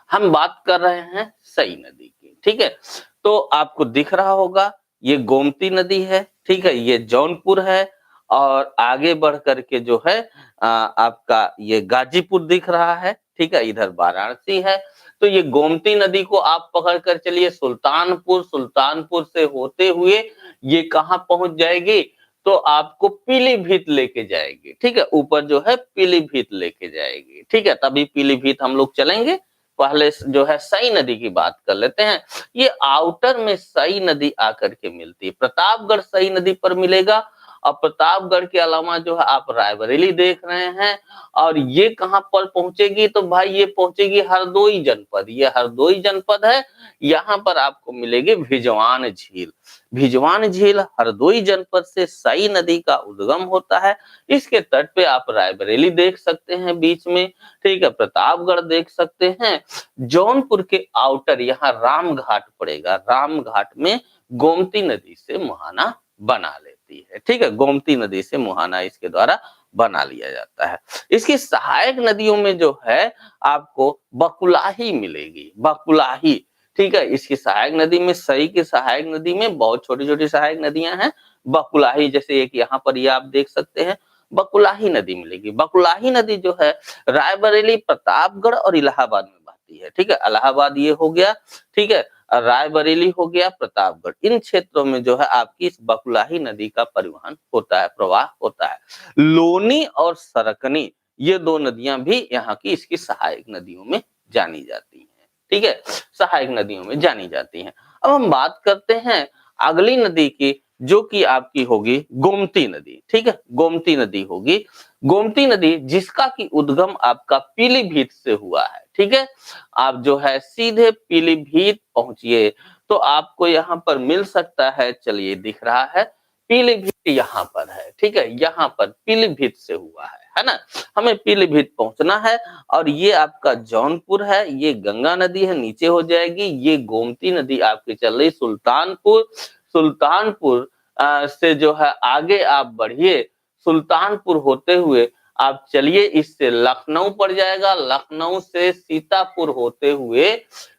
Speaker 1: हम बात कर रहे हैं सई नदी की, ठीक है। तो आपको दिख रहा होगा ये गोमती नदी है, ठीक है, ये जौनपुर है और आगे बढ़ करके जो है आपका ये गाजीपुर दिख रहा है, ठीक है, इधर वाराणसी है। तो ये गोमती नदी को आप पकड़ कर चलिए सुल्तानपुर, सुल्तानपुर से होते हुए ये कहाँ पहुंच जाएगी? तो आपको पीलीभीत लेके जाएगी, ठीक है, ऊपर जो है पीलीभीत लेके जाएगी, ठीक है। तभी पीलीभीत हम लोग चलेंगे। पहले जो है सई नदी की बात कर लेते हैं। ये आउटर में सई नदी आकर के मिलती है, प्रतापगढ़ सई नदी पर मिलेगा और प्रतापगढ़ के अलावा जो है आप रायबरेली देख रहे हैं, और ये कहां पर पहुंचेगी? तो भाई ये पहुंचेगी हरदोई जनपद, ये हरदोई जनपद है, यहाँ पर आपको मिलेगी भिजवान झील। भिजवान झील हरदोई जनपद से सई नदी का उद्गम होता है। इसके तट पे आप रायबरेली देख सकते हैं बीच में, ठीक है, प्रतापगढ़ देख सकते हैं। जौनपुर के आउटर यहाँ रामघाट पड़ेगा, रामघाट में गोमती नदी से मुहाना बना लेती है, ठीक है, गोमती नदी से मुहाना इसके द्वारा बना लिया जाता है। इसकी सहायक नदियों में जो है आपको बकुलाही मिलेगी, बकुलाही, ठीक है। इसकी सहायक नदी में, सई की सहायक नदी में बहुत छोटी छोटी सहायक नदियां हैं। बकुलाही जैसे एक यहाँ पर ये आप देख सकते हैं, बकुलाही नदी मिलेगी। बकुलाही नदी जो है रायबरेली, प्रतापगढ़ और इलाहाबाद में बहती है, ठीक है। इलाहाबाद ये हो गया, ठीक है, रायबरेली हो गया, प्रतापगढ़, इन क्षेत्रों में जो है आपकी इस बकुलाही नदी का परिवहन होता है, प्रवाह होता है। लोनी और सरकनी ये दो नदियां भी यहाँ की इसकी सहायक नदियों में जानी जाती हैं, ठीक है, सहायक नदियों में जानी जाती हैं। अब हम बात करते हैं अगली नदी की, जो कि आपकी होगी गोमती नदी, ठीक है, गोमती नदी होगी। गोमती नदी जिसका की उद्गम आपका पीलीभीत से हुआ है, ठीक है। आप जो है सीधे पीलीभीत पहुंचिए तो आपको यहाँ पर मिल सकता है, चलिए दिख रहा है पीलीभीत यहाँ पर है, ठीक है, यहाँ पर पीलीभीत से हुआ है ना। हमें पीलीभीत पहुंचना है और ये आपका जौनपुर है, ये गंगा नदी है, नीचे हो जाएगी। ये गोमती नदी आपकी चल रही सुल्तानपुर, सुल्तानपुर से जो है आगे आप बढ़िए, सुल्तानपुर होते हुए आप चलिए, इससे लखनऊ पड़ जाएगा, लखनऊ से सीतापुर होते हुए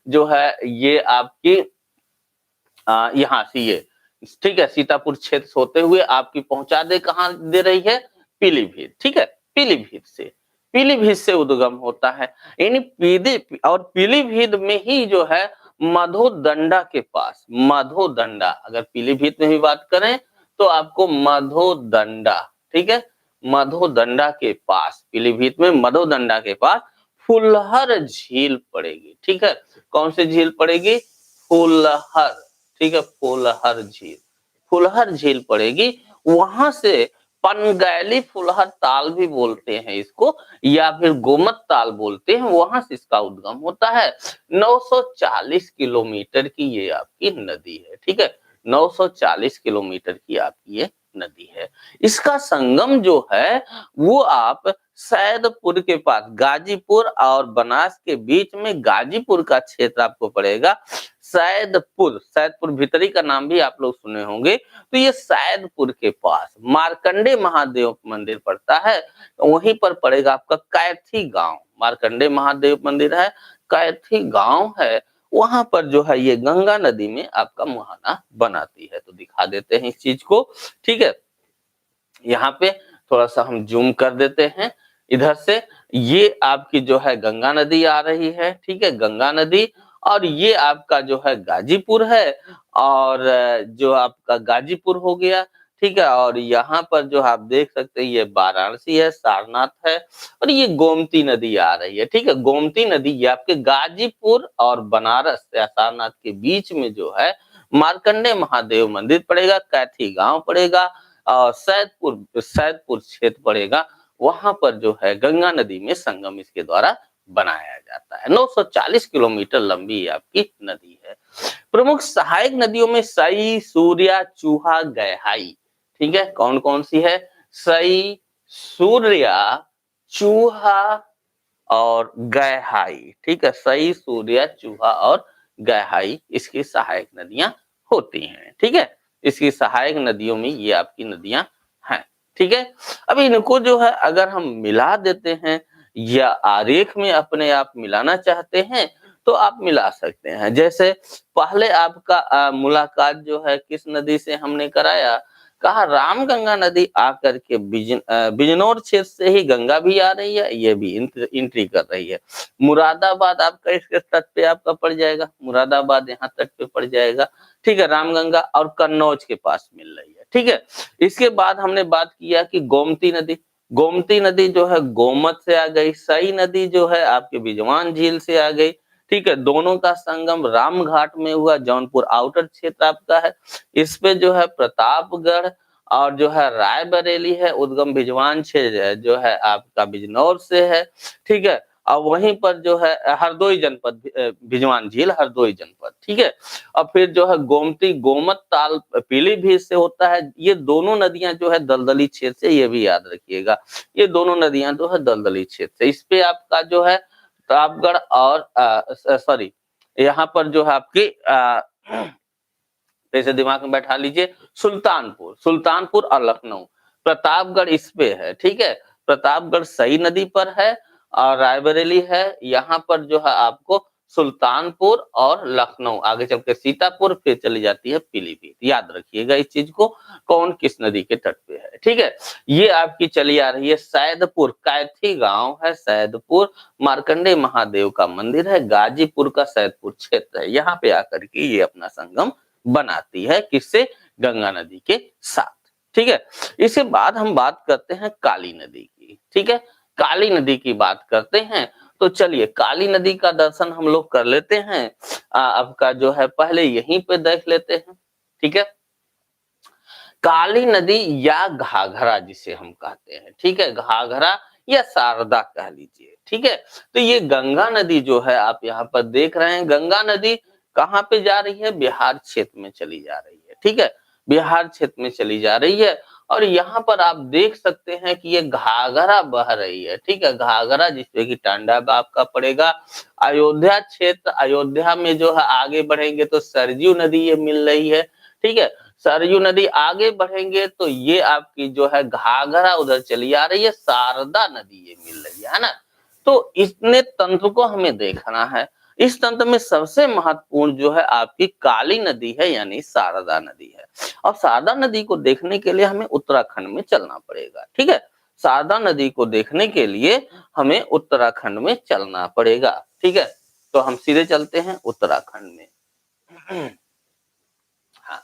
Speaker 1: जो है ये आपकी यहाँ से ठीक है, सीतापुर क्षेत्र से होते हुए आपकी पहुंचा दे, कहाँ दे रही है, पीलीभीत, ठीक है, पीलीभीत से उद्गम होता है। यानी पीलीभीत में ही जो है मधोदंडा के पास, मधोदंडा, अगर पीलीभीत में भी बात करें तो आपको मधोदंडा, ठीक है, मधोदंडा के पास, पीलीभीत में मधोदंडा के पास फुलहर झील पड़ेगी, ठीक है, कौन सी झील पड़ेगी, फुलहर, ठीक है, फुलहर झील पड़ेगी। वहां से पनगैली फुलहर ताल भी बोलते हैं इसको, या फिर गोमत ताल बोलते हैं, वहां से इसका उद्गम होता है। 940 किलोमीटर की ये आपकी नदी है, ठीक है, 940 किलोमीटर की आपकी ये नदी है। इसका संगम जो है वो आप सैदपुर के पास, गाजीपुर और बनास के बीच में गाजीपुर का क्षेत्र आपको पड़ेगा। सैदपुर भितरी का नाम भी आप लोग सुने होंगे। तो ये सैदपुर के पास मार्कंडे महादेव मंदिर पड़ता है, वहीं पर पड़ेगा आपका कैथी गांव, मार्कंडे महादेव मंदिर है, कैथी गांव है, वहां पर जो है ये गंगा नदी में आपका मुहाना बनाती है। तो दिखा देते हैं इस चीज को, ठीक है, यहाँ पे थोड़ा सा हम जूम कर देते हैं इधर से। ये आपकी जो है गंगा नदी आ रही है, ठीक है, गंगा नदी, और ये आपका जो है गाजीपुर है, और जो आपका गाजीपुर हो गया, ठीक है, और यहाँ पर जो आप देख सकते हैं ये वाराणसी है, सारनाथ है, और ये गोमती नदी आ रही है, ठीक है, गोमती नदी ये आपके गाजीपुर और बनारस या सारनाथ के बीच में जो है मार्कंडे महादेव मंदिर पड़ेगा, कैथी गांव पड़ेगा, और सैदपुर क्षेत्र पड़ेगा, वहां पर जो है गंगा नदी में संगम इसके द्वारा बनाया जाता है। 940 किलोमीटर लंबी आपकी नदी है। प्रमुख सहायक नदियों में सई, सूर्या, चूहा, गैहाई, ठीक है, कौन कौन सी है, सई, सूर्या, चूहा और गैहाई, ठीक है, सई, सूर्या, चूहा और गैहाई इसकी सहायक नदियां होती हैं, ठीक है, इसकी सहायक नदियों में ये आपकी नदियां हैं, ठीक है। अब इनको जो है अगर हम मिला देते हैं या आरेख में अपने आप मिलाना चाहते हैं तो आप मिला सकते हैं। जैसे पहले आपका मुलाकात जो है किस नदी से हमने कराया, कहा रामगंगा नदी आकर के बिजनौर क्षेत्र से ही गंगा भी आ रही है, ये भी एंट्री कर रही है। मुरादाबाद आपका इसके तट पे आपका पड़ जाएगा, मुरादाबाद यहाँ तट पे पड़ जाएगा, ठीक है, रामगंगा और कन्नौज के पास मिल रही है, ठीक है। इसके बाद हमने बात किया कि गोमती नदी जो है गोमत से आ गई, सई नदी जो है आपके बिजवान झील से आ गई, ठीक है, दोनों का संगम रामघाट में हुआ, जौनपुर आउटर क्षेत्र आपका है, इस पे जो है प्रतापगढ़ और जो है रायबरेली है, उद्गम बिजवान क्षेत्र जो है आपका बिजनौर से है, ठीक है, और वहीं पर जो है हरदोई जनपद, बिजवान झील हरदोई जनपद, ठीक है, और फिर जो है गोमती गोमत ताल पीलीभीत से होता है। ये दोनों नदियां जो है दलदली क्षेत्र से, ये भी याद रखिएगा, ये दोनों नदियां जो है दलदली क्षेत्र से। इस पे आपका जो है प्रतापगढ़ और सॉरी यहाँ पर जो है आपकी ऐसे दिमाग में बैठा लीजिए, सुल्तानपुर और लखनऊ, प्रतापगढ़ इस पे है, ठीक है, प्रतापगढ़ सई नदी पर है और रायबरेली है, यहाँ पर जो है आपको सुल्तानपुर और लखनऊ, आगे चल के सीतापुर, फिर चली जाती है पीलीभीत। याद रखिएगा इस चीज को, कौन किस नदी के तट पे है, ठीक है। ये आपकी चली आ रही है सैदपुर, कैथी गांव है सैदपुर, मार्कंडे महादेव का मंदिर है, गाजीपुर का सैदपुर क्षेत्र है, यहाँ पे आकर के ये अपना संगम बनाती है, किससे, गंगा नदी के साथ, ठीक है। इसके बाद हम बात करते हैं काली नदी की, ठीक है, काली नदी की बात करते हैं। तो चलिए काली नदी का दर्शन हम लोग कर लेते हैं। आपका जो है पहले यहीं पे देख लेते हैं, ठीक है, काली नदी या घाघरा जिसे हम कहते हैं, ठीक है, घाघरा या शारदा कह लीजिए, ठीक है। तो ये गंगा नदी जो है आप यहाँ पर देख रहे हैं, गंगा नदी कहाँ पे जा रही है, बिहार क्षेत्र में चली जा रही है, ठीक है, बिहार क्षेत्र में चली जा रही है। और यहाँ पर आप देख सकते हैं कि ये घाघरा बह रही है, ठीक है, घाघरा जिसपे कि टांडा आपका पड़ेगा। अयोध्या क्षेत्र, अयोध्या में जो है आगे बढ़ेंगे तो सरयू नदी ये मिल रही है, ठीक है, सरयू नदी आगे बढ़ेंगे तो ये आपकी जो है घाघरा उधर चली आ रही है, शारदा नदी ये मिल रही है ना। तो इतने तंत्र को हमें देखना है, इस तंत्र में सबसे महत्वपूर्ण जो है आपकी काली नदी है, यानी शारदा नदी है। और शारदा नदी को देखने के लिए हमें उत्तराखंड में चलना पड़ेगा, ठीक है। शारदा नदी को देखने के लिए हमें उत्तराखंड में चलना पड़ेगा, ठीक है। तो हम सीधे चलते हैं उत्तराखंड में। हाँ,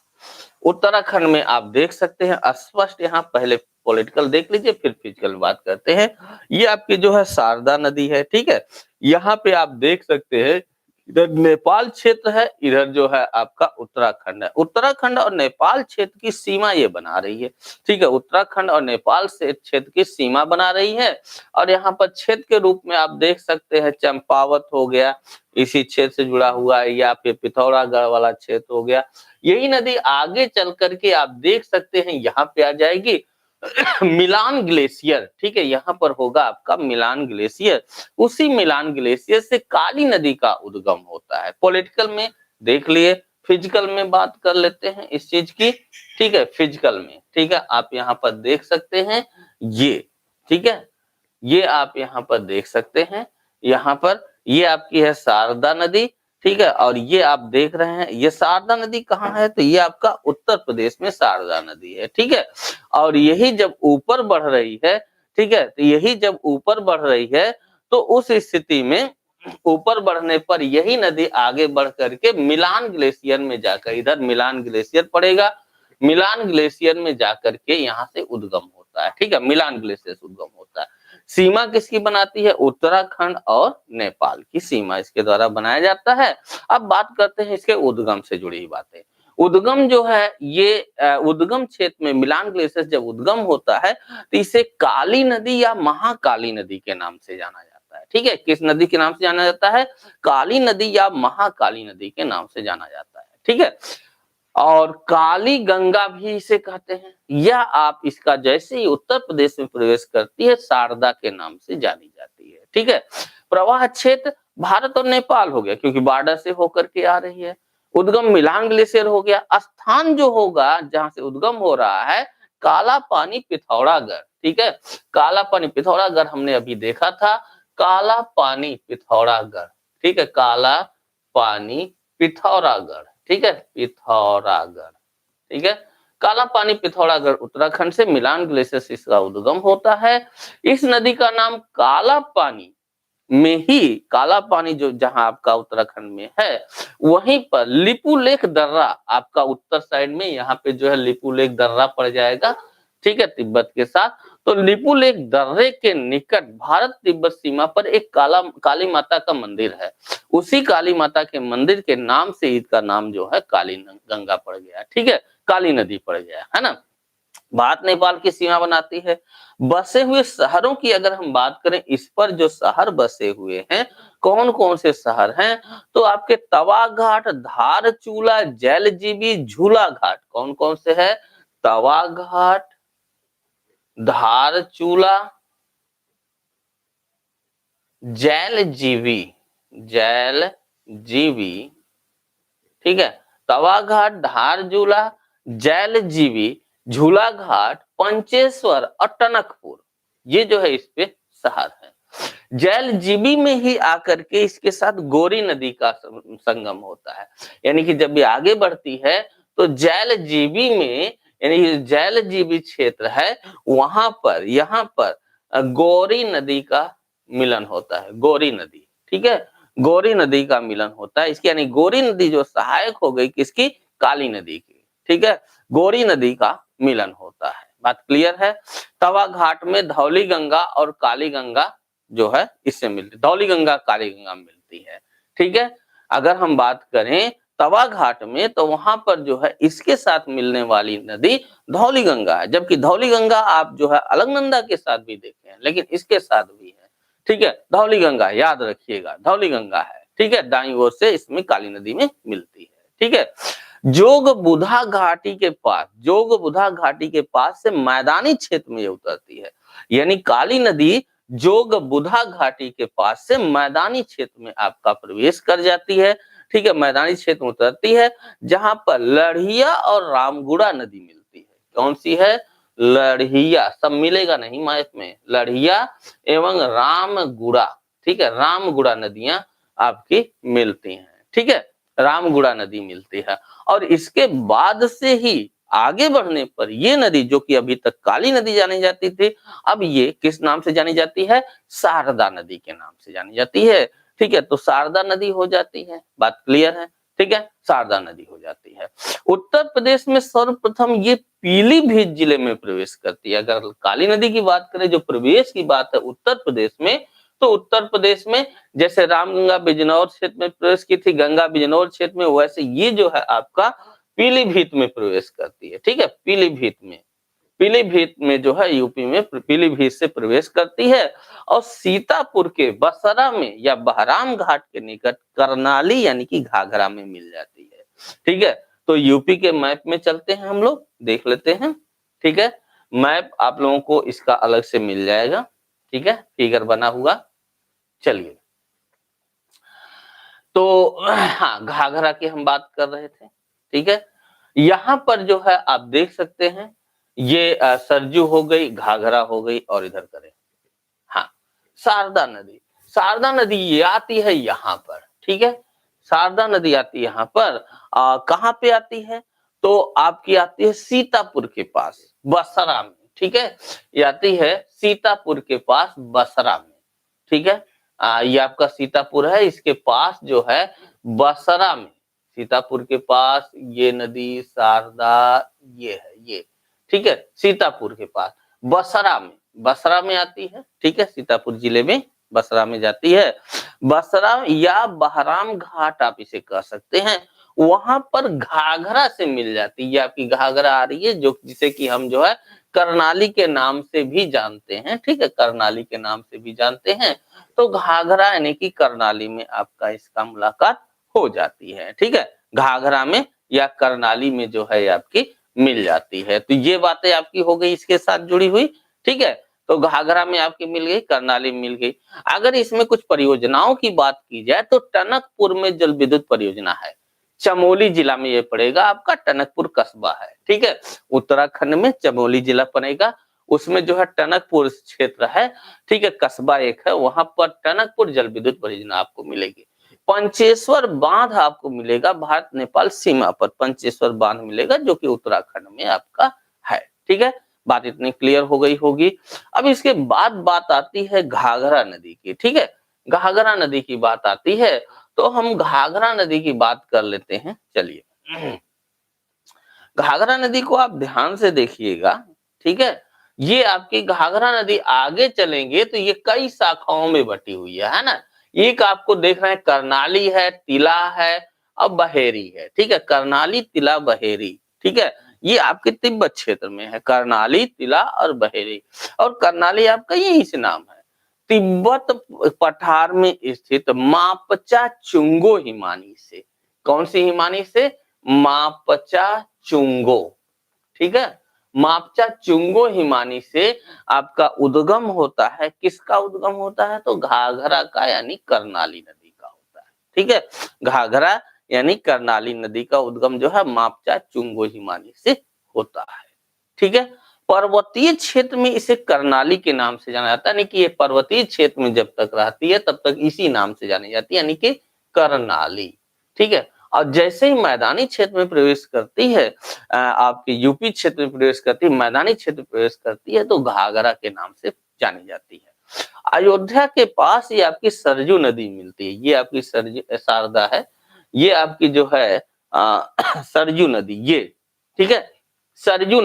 Speaker 1: उत्तराखंड में आप देख सकते हैं स्पष्ट, यहाँ पहले पॉलिटिकल देख लीजिए फिर फिजिकल बात करते हैं। ये आपकी जो है शारदा नदी है, ठीक है। यहाँ पे आप देख सकते हैं इधर नेपाल क्षेत्र है, इधर जो है आपका उत्तराखंड है। उत्तराखंड और नेपाल क्षेत्र की सीमा ये बना रही है, ठीक है। उत्तराखंड और नेपाल से क्षेत्र की सीमा बना रही है। और यहाँ पर क्षेत्र के रूप में आप देख सकते हैं चंपावत हो गया, इसी क्षेत्र से जुड़ा हुआ है, या फिर पिथौरागढ़ वाला क्षेत्र हो गया। यही नदी आगे चल करके आप देख सकते हैं यहाँ पे आ जाएगी मिलान ग्लेशियर, ठीक है। यहाँ पर होगा आपका मिलान ग्लेशियर। उसी मिलान ग्लेशियर से काली नदी का उद्गम होता है। पॉलिटिकल में देख लिए, फिजिकल में बात कर लेते हैं इस चीज की, ठीक है। फिजिकल में, ठीक है, आप यहाँ पर देख सकते हैं ये, ठीक है। ये आप यहाँ पर देख सकते हैं, यहाँ पर ये आपकी है शारदा नदी, ठीक है। और ये आप देख रहे हैं ये शारदा नदी कहाँ है, तो ये आपका उत्तर प्रदेश में शारदा नदी है, ठीक है। और यही जब ऊपर बढ़ रही है, ठीक है, तो यही जब ऊपर बढ़ रही है तो उस स्थिति में ऊपर बढ़ने पर यही नदी आगे बढ़ करके मिलान ग्लेशियर में जाकर, इधर मिलान ग्लेशियर पड़ेगा, मिलान ग्लेशियर में जाकर के यहाँ से उद्गम होता है, ठीक है। मिलान ग्लेशियर से उद्गम होता है। सीमा किसकी बनाती है, उत्तराखंड और नेपाल की सीमा इसके द्वारा बनाया जाता है। अब बात करते हैं इसके उद्गम से जुड़ी बातें। उद्गम जो है ये उद्गम क्षेत्र में मिलान ग्लेशियर जब उद्गम होता है तो इसे काली नदी या महाकाली नदी के नाम से जाना जाता है, ठीक है। किस नदी के नाम से जाना जाता है, काली नदी या महाकाली नदी के नाम से जाना जाता है, ठीक है। और काली गंगा भी इसे कहते हैं। यह आप इसका जैसे ही उत्तर प्रदेश में प्रवेश करती है शारदा के नाम से जानी जाती है, ठीक है। प्रवाह क्षेत्र भारत और नेपाल हो गया क्योंकि बॉर्डर से होकर के आ रही है। उद्गम मिलान ग्लेशियर हो गया। स्थान जो होगा जहां से उद्गम हो रहा है काला पानी पिथौरागढ़, ठीक है। काला पानी पिथौरागढ़ हमने अभी देखा था, काला पानी पिथौरागढ़, ठीक है। काला पानी पिथौरागढ़, ठीक है, पिथौरागढ़, ठीक है। काला पानी पिथौरागढ़ उत्तराखंड से मिलान ग्लेशियर से इसका उद्गम होता है। इस नदी का नाम काला पानी में ही, काला पानी जो जहां आपका उत्तराखंड में है वहीं पर लिपुलेख दर्रा आपका उत्तर साइड में, यहाँ पे जो है लिपुलेख दर्रा पड़ जाएगा, ठीक है, तिब्बत के साथ। तो लिपुलेख दर्रे के निकट भारत तिब्बत सीमा पर एक काली माता का मंदिर है। उसी काली माता के मंदिर के नाम से इसका नाम जो है काली गंगा पड़ गया, ठीक है, काली नदी पड़ गया, है ना। भारत नेपाल की सीमा बनाती है। बसे हुए शहरों की अगर हम बात करें, इस पर जो शहर बसे हुए हैं कौन कौन से शहर हैं, तो आपके तवा घाट, धारचूला, जैलजीबी, झूला घाट, कौन कौन से है, तवा घाट, धारचूला, जैलजीबी, जैलजीबी, ठीक है, तवा घाट, धारचूला, जैलजीबी, झूला घाट, पंचेश्वर और टनकपुर, ये जो है इस पे शहर है। जैलजीबी में ही आकर के इसके साथ गोरी नदी का संगम होता है। यानी कि जब ये आगे बढ़ती है तो जैलजीबी में, यानी जैलजीबी क्षेत्र है वहां पर, यहाँ पर गौरी नदी का मिलन होता है, गौरी नदी, ठीक है, गौरी नदी का मिलन होता है। इसकी यानी गौरी नदी जो सहायक हो गई किसकी, काली नदी की, ठीक है, गौरी नदी का मिलन होता है। बात क्लियर है। तवा घाट में धौली गंगा और काली गंगा जो है इससे मिलती, धौली गंगा काली गंगा मिलती है, ठीक है। अगर हम बात करें तवा घाट में तो वहां पर जो है इसके साथ मिलने वाली नदी धौली गंगा है, जबकि धौली गंगा आप जो है अलकनंदा के साथ भी देखे हैं लेकिन इसके साथ भी है, ठीक है। धौली गंगा याद रखिएगा, धौली गंगा है, ठीक है, दाईं ओर से इसमें काली नदी में मिलती है, ठीक है। जोग बुधा घाटी के पास, जोग बुधा घाटी के पास से मैदानी क्षेत्र में उतरती है। यानी काली नदी जोग बुधा घाटी के पास से मैदानी क्षेत्र में आपका प्रवेश कर जाती है, ठीक है, मैदानी क्षेत्र में उतरती है जहां पर लड़िया और रामगुड़ा नदी मिलती है। कौन सी है, लड़िया, सब मिलेगा नहीं मैप में, लड़िया एवं रामगुड़ा, ठीक है, रामगुड़ा नदियां आपकी मिलती हैं, ठीक है, रामगुड़ा नदी मिलती है। और इसके बाद से ही आगे बढ़ने पर ये नदी जो कि अभी तक काली नदी जानी जाती थी, अब ये किस नाम से जानी जाती है? शारदा नदी के नाम से जानी जाती है, ठीक है। तो शारदा नदी हो जाती है, बात क्लियर है, ठीक है, शारदा नदी हो जाती है। उत्तर प्रदेश में सर्वप्रथम ये पीलीभीत जिले में प्रवेश करती है। अगर काली नदी की बात करें, जो प्रवेश की बात है उत्तर प्रदेश में, तो उत्तर प्रदेश में जैसे रामगंगा बिजनौर क्षेत्र में प्रवेश की थी, गंगा बिजनौर क्षेत्र में, वैसे ये जो है आपका पीलीभीत में प्रवेश करती है, ठीक है, पीलीभीत में जो है यूपी में पीलीभीत से प्रवेश करती है और सीतापुर के बसरा में या बहराम घाट के निकट करनाली यानी कि घाघरा में मिल जाती है, ठीक है। तो यूपी के मैप में चलते हैं, हम लोग देख लेते हैं, ठीक है। मैप आप लोगों को इसका अलग से मिल जाएगा, ठीक है, फिगर बना हुआ। चलिए, तो हाँ, घाघरा की हम बात कर रहे थे, ठीक है। यहाँ पर जो है आप देख सकते हैं, ये सरजू हो गई, घाघरा हो गई, और इधर करें, हाँ, शारदा नदी। शारदा नदी ये आती है यहाँ पर, ठीक है, शारदा नदी आती है यहाँ पर। कहाँ पे आती है? तो आपकी आती है सीतापुर के पास, बसरा में, ठीक है, ये आती है सीतापुर के पास बसरा में, ठीक है। ये आपका सीतापुर है, इसके पास जो है बसरा में, सीतापुर के पास ये नदी शारदा ये है, ये, ठीक है, सीतापुर के पास बसरा में आती है, ठीक है, सीतापुर जिले में बसरा में जाती है। बसरा या बहराम घाट आप इसे कह सकते हैं, वहां पर घाघरा से मिल जाती है। ये आपकी घाघरा आ रही है, जो जिसे कि हम जो है करनाली के नाम से भी जानते हैं, ठीक है, करनाली के नाम से भी जानते हैं। तो घाघरा यानी कि करनाली में आपका इसका मुलाकात हो जाती है, ठीक है, घाघरा में या करनाली में जो है आपकी मिल जाती है। तो ये बातें आपकी हो गई इसके साथ जुड़ी हुई, ठीक है। तो घाघरा में आपकी मिल गई, करनाली में मिल गई। अगर इसमें कुछ परियोजनाओं की बात की जाए तो टनकपुर में जल विद्युत परियोजना है, चमोली जिला में ये पड़ेगा, आपका टनकपुर कस्बा है, ठीक है, उत्तराखंड में चमोली जिला पड़ेगा, उसमें जो है टनकपुर क्षेत्र है, ठीक है, कस्बा एक है, वहां पर टनकपुर जल विद्युत परियोजना आपको मिलेगी। पंचेश्वर बांध आपको मिलेगा, भारत नेपाल सीमा पर पंचेश्वर बांध मिलेगा, जो कि उत्तराखंड में आपका है, ठीक है, बात इतनी क्लियर हो गई होगी। अब इसके बाद बात आती है घाघरा नदी की, ठीक है, घाघरा नदी की बात आती है, तो हम घाघरा नदी की बात कर लेते हैं। चलिए, घाघरा नदी को आप ध्यान से देखिएगा, ठीक है, ये आपकी घाघरा नदी आगे चलेंगे तो ये कई शाखाओं में बटी हुई है ना। एक आपको देख रहे हैं करनाली है, तिला है और बहेरी है, ठीक है, करनाली, तिला, बहेरी, ठीक है, ये आपके तिब्बत क्षेत्र में है, करनाली, तिला और बहेरी। और करनाली आपका यही से नाम है, तिब्बत पठार में स्थित मापचा चुंगो हिमानी से, कौन सी हिमानी से? मापचा चुंगो, ठीक है, मापचा चुंगो हिमानी से आपका उद्गम होता है। किसका उद्गम होता है? तो घाघरा का, यानी करनाली नदी का होता है, ठीक है, घाघरा यानी करनाली नदी का उद्गम जो है मापचा चुंगो हिमानी से होता है, ठीक है। पर्वतीय क्षेत्र में इसे करनाली के नाम से जाना जाता है, यानी कि ये पर्वतीय क्षेत्र में जब तक रहती है तब तक इसी नाम से जानी जाती है, यानी कि करनाली, ठीक है। और जैसे ही मैदानी क्षेत्र में प्रवेश करती है, आपके यूपी क्षेत्र में प्रवेश करती है, मैदानी क्षेत्र में प्रवेश करती है, तो घाघरा के नाम से जानी जाती है। अयोध्या के पास ये आपकी सरजू नदी मिलती है, ये आपकी शारदा है, ये आपकी जो है सरजू नदी, ये, ठीक है, सरजू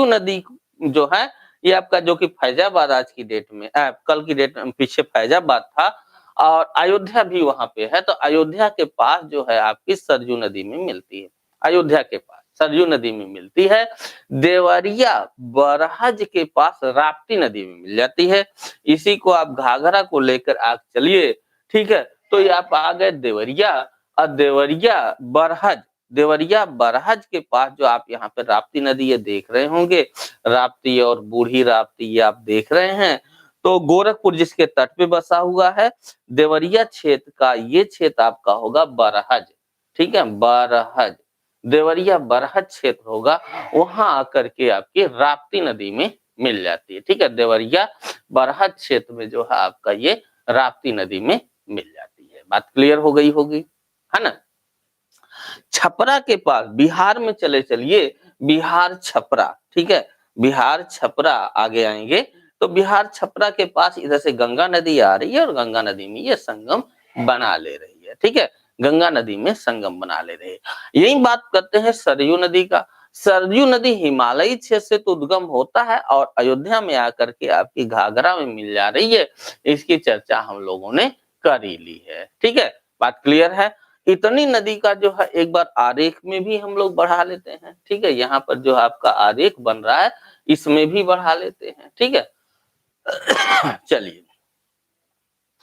Speaker 1: नदी जो है ये आपका, जो कि फैजाबाद आज की डेट में, कल की डेट में पीछे फैजाबाद था, और अयोध्या भी वहां पे है। तो अयोध्या के पास जो है आपकी सरजू नदी में मिलती है, अयोध्या के पास सरजू नदी में मिलती है। देवरिया बरहज के पास राप्ती नदी में मिल जाती है। इसी को आप घाघरा को लेकर आग चलिए, ठीक है, तो ये आप आ गए देवरिया। और देवरिया बरहज के पास जो आप यहाँ पे राप्ती नदी ये देख रहे होंगे, राप्ती और बूढ़ी राप्ती ये आप देख रहे हैं, तो गोरखपुर जिसके तट पे बसा हुआ है, देवरिया क्षेत्र का ये क्षेत्र आपका होगा बरहज, ठीक है, बरहज, देवरिया बरहज क्षेत्र होगा, वहां आकर के आपकी राप्ती नदी में मिल जाती है, ठीक है, देवरिया बरहज क्षेत्र में जो है आपका ये राप्ती नदी में मिल जाती है। बात क्लियर हो गई होगी, है ना। छपरा के पास बिहार में चले चलिए, बिहार छपरा, ठीक है, बिहार छपरा आगे आएंगे तो बिहार छपरा के पास इधर से गंगा नदी आ रही है और गंगा नदी में ये संगम बना ले रही है, ठीक है, गंगा नदी में संगम बना ले रही है। यही बात करते हैं सरयू नदी का। सरयू नदी हिमालयी क्षेत्र से तो उद्गम होता है और अयोध्या में आकर के आपकी घाघरा में मिल जा रही है, इसकी चर्चा हम लोगों ने कर ही ली है, ठीक है, बात क्लियर है। इतनी नदी का जो है एक बार आरेख में भी हम लोग बढ़ा लेते हैं, ठीक है, यहाँ पर जो आपका आरेख बन रहा है इसमें भी बढ़ा लेते हैं, ठीक है। चलिए,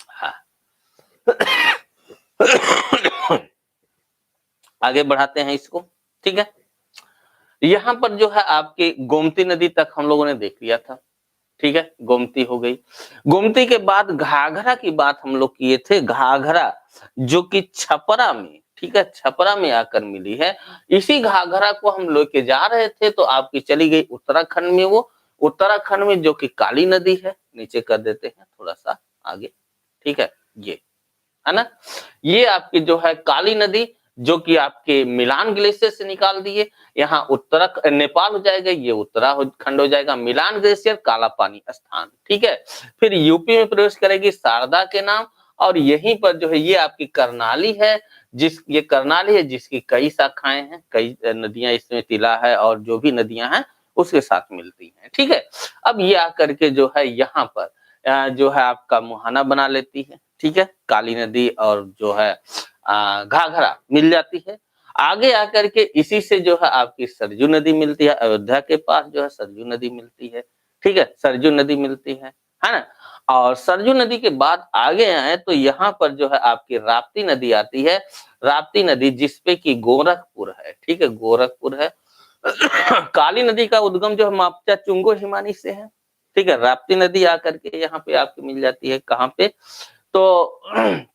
Speaker 1: हाँ आगे बढ़ाते हैं इसको, ठीक है। यहाँ पर जो है आपके गोमती नदी तक हम लोगों ने देख लिया था, ठीक है, गोमती हो गई। गोमती के बाद घाघरा की बात हम लोग किए थे, घाघरा जो कि छपरा में, ठीक है, छपरा में आकर मिली है। इसी घाघरा को हम लेके जा रहे थे तो आपकी चली गई उत्तराखंड में, वो उत्तराखंड में जो कि काली नदी है, नीचे कर देते हैं थोड़ा सा आगे, ठीक है, ये है ना, ये आपकी जो है काली नदी जो कि आपके मिलान ग्लेशियर से निकाल दिए, यहाँ नेपाल हो जाएगा, ये उत्तराखंड हो जाएगा, मिलान ग्लेशियर काला पानी स्थान, ठीक है। फिर यूपी में प्रवेश करेगी शारदा के नाम और यहीं पर जो है ये आपकी करनाली है, ये करनाली है जिसकी कई शाखाएं हैं, कई नदियां इसमें तिला है और जो भी नदियां हैं उसके साथ मिलती हैं, ठीक है। अब ये आकर के जो है यहाँ पर जो है आपका मुहाना बना लेती है, ठीक है, काली नदी और जो है घाघरा मिल जाती है। आगे आकर के इसी से जो है आपकी सरयू नदी मिलती है, अयोध्या के पास जो है सरयू नदी मिलती है, ठीक है, सरयू नदी मिलती है ना। और सरयू नदी के बाद आगे आए तो यहाँ पर जो है आपकी राप्ती नदी आती है, राप्ती नदी जिसपे की गोरखपुर है, ठीक है, गोरखपुर है। काली नदी का उद्गम जो है मापचा चुंगो हिमानी से है, ठीक है, राप्ती नदी आकर के यहाँ पे आपकी मिल जाती है, कहाँ पे, तो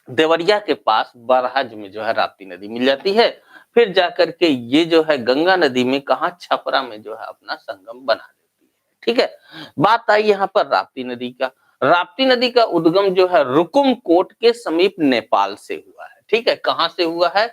Speaker 1: देवरिया के पास बरहज में जो है राप्ती नदी मिल जाती है। फिर जाकर के ये जो है गंगा नदी में कहा छपरा में जो है अपना संगम बना देती है, ठीक है। बात आई यहाँ पर राप्ती नदी का। राप्ती नदी का उद्गम जो है रुकुमकोट के समीप नेपाल से हुआ है, ठीक है, कहाँ से हुआ है,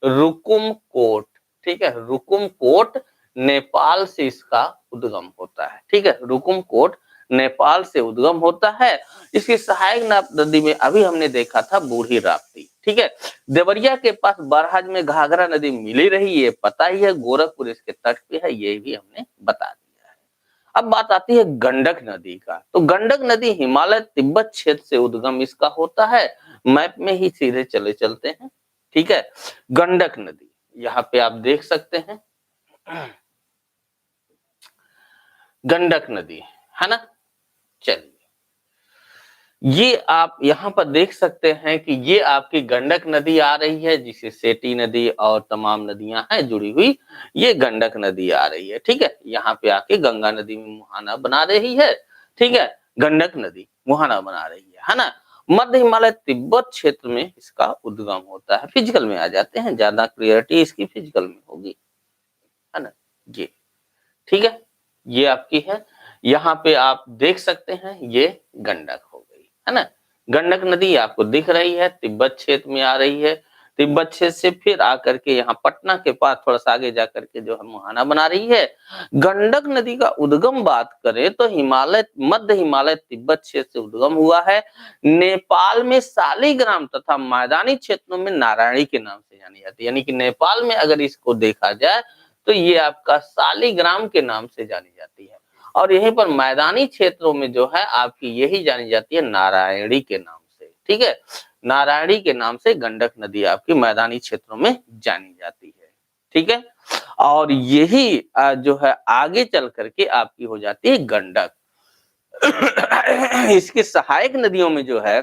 Speaker 1: रुकुमकोट, ठीक है, रुकुमकोट नेपाल से इसका उद्गम होता है, ठीक है, रुकुमकोट नेपाल से उद्गम होता है। इसकी सहायक नदी में अभी हमने देखा था बूढ़ी राप्ती, ठीक है। देवरिया के पास बरहज में घाघरा नदी मिली रही, ये पता ही है, गोरखपुर इसके तट पे है, ये भी हमने बता दिया है। अब बात आती है गंडक नदी का। तो गंडक नदी हिमालय तिब्बत क्षेत्र से उद्गम इसका होता है, मैप में ही सीधे चले चलते हैं, ठीक है। गंडक नदी यहाँ पे आप देख सकते हैं, गंडक नदी, है ना। चलिए, ये आप यहाँ पर देख सकते हैं कि ये आपकी गंडक नदी आ रही है, जिसे सेठी नदी और तमाम नदियां हैं जुड़ी हुई, ये गंडक नदी आ रही है, ठीक है। यहाँ पे आके गंगा नदी में मुहाना बना रही है, ठीक है, गंडक नदी मुहाना बना रही है ना। मध्य हिमालय तिब्बत क्षेत्र में इसका उद्गम होता है। फिजिकल में आ जाते हैं, ज्यादा क्लियरिटी इसकी फिजिकल में होगी, है ना, ये ठीक है, ये आपकी है। यहाँ पे आप देख सकते हैं ये गंडक हो गई, है ना। गंडक नदी आपको दिख रही है, तिब्बत क्षेत्र में आ रही है, तिब्बत क्षेत्र से फिर आकर के यहाँ पटना के पास थोड़ा सा आगे जाकर के जो है मुहाना बना रही है। गंडक नदी का उद्गम बात करें तो हिमालय, मध्य हिमालय तिब्बत क्षेत्र से उद्गम हुआ है। नेपाल में शालिग्राम तथा मैदानी क्षेत्रों में नारायणी के नाम से जानी जाती है, यानी कि नेपाल में अगर इसको देखा जाए तो ये आपका शालिग्राम के नाम से जानी जाती है, और यहीं पर मैदानी क्षेत्रों में जो है आपकी यही जानी जाती है नारायणी के नाम से, ठीक है, नारायणी के नाम से गंडक नदी आपकी मैदानी क्षेत्रों में जानी जाती है, ठीक है। और यही जो है आगे चल करके आपकी हो जाती है गंडक। इसकी सहायक नदियों में जो है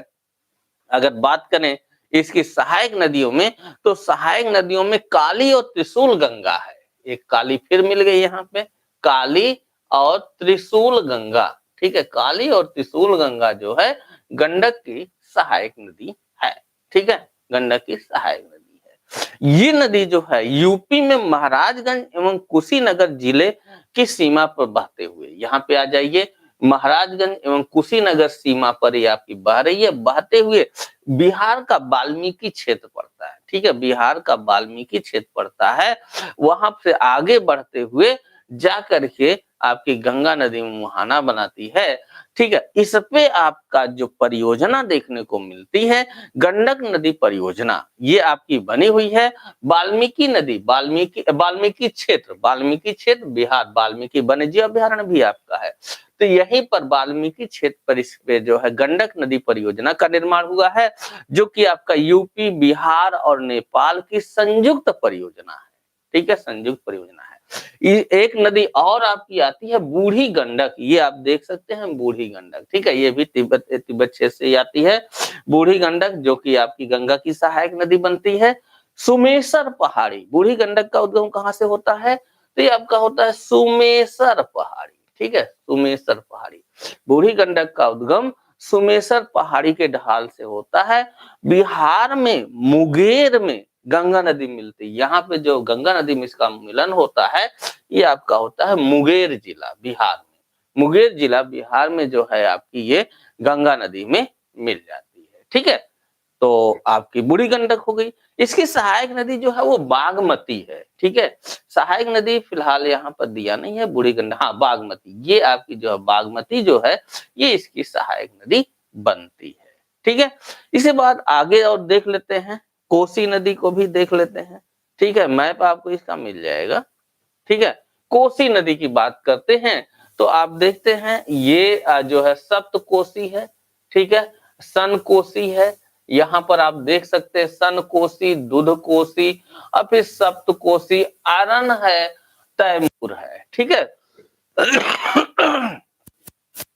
Speaker 1: अगर बात करें इसकी सहायक नदियों में, तो सहायक नदियों में काली और त्रिशूल गंगा है, एक काली फिर मिल गई यहाँ पे, काली और त्रिशूल गंगा, ठीक है, काली और त्रिशूल गंगा जो है गंडक की सहायक नदी है, ठीक है, गंडक की सहायक नदी है। ये नदी जो है यूपी में महाराजगंज एवं कुशीनगर जिले की सीमा पर बहते हुए, यहाँ पे आ जाइए, महाराजगंज एवं कुशीनगर सीमा पर ये आपकी बह रही है। बहते हुए बिहार का वाल्मीकि क्षेत्र पड़ता है, ठीक है, बिहार का वाल्मीकि क्षेत्र पड़ता है। वहां से आगे बढ़ते हुए जा करके आपकी गंगा नदी में मुहाना बनाती है, ठीक है। इस पे आपका जो परियोजना देखने को मिलती है, गंडक नदी परियोजना, ये आपकी बनी हुई है। वाल्मीकि नदी, वाल्मीकि क्षेत्र बिहार, वाल्मीकि वन्यजीव अभ्यारण्य भी आपका है। तो यहीं पर वाल्मीकि क्षेत्र पर इस पे जो है गंडक नदी परियोजना का निर्माण हुआ है, जो कि आपका यूपी, बिहार और नेपाल की संयुक्त परियोजना है, ठीक है, संयुक्त परियोजना है। एक नदी और आपकी आती है बूढ़ी गंडक, ये आप देख सकते हैं बूढ़ी गंडक, ठीक है, ये भी तिब्बत क्षेत्र से आती है बूढ़ी गंडक, जो कि आपकी गंगा की सहायक नदी बनती है। सुमेसर पहाड़ी, बूढ़ी गंडक का उद्गम कहाँ से होता है? तो ये आपका होता है सुमेसर पहाड़ी, ठीक है, सुमेसर पहाड़ी। बूढ़ी गंडक का उद्गम सुमेसर पहाड़ी के ढाल से होता है। बिहार में मुंगेर में गंगा नदी मिलती है। यहाँ पे जो गंगा नदी में इसका मिलन होता है, ये आपका होता है मुंगेर जिला बिहार में। मुंगेर जिला बिहार में जो है आपकी ये गंगा नदी में मिल जाती है, ठीक है। तो आपकी बूढ़ी गंडक हो गई। इसकी सहायक नदी जो है वो बागमती है, ठीक है। सहायक नदी फिलहाल यहाँ पर दिया नहीं है, बूढ़ी गंडक, हाँ बागमती, ये आपकी जो है बागमती जो है ये इसकी सहायक नदी बनती है, ठीक है। इसके बाद आगे और देख लेते हैं, कोसी नदी को भी देख लेते हैं, ठीक है, मैप आपको इसका मिल जाएगा, ठीक है। कोसी नदी की बात करते हैं तो आप देखते हैं ये जो है सप्त कोसी है, ठीक है, सन कोसी है। यहाँ पर आप देख सकते हैं सन कोसी, दुध कोसी और फिर सप्त कोसी, आरन है, तैमूर है, ठीक है।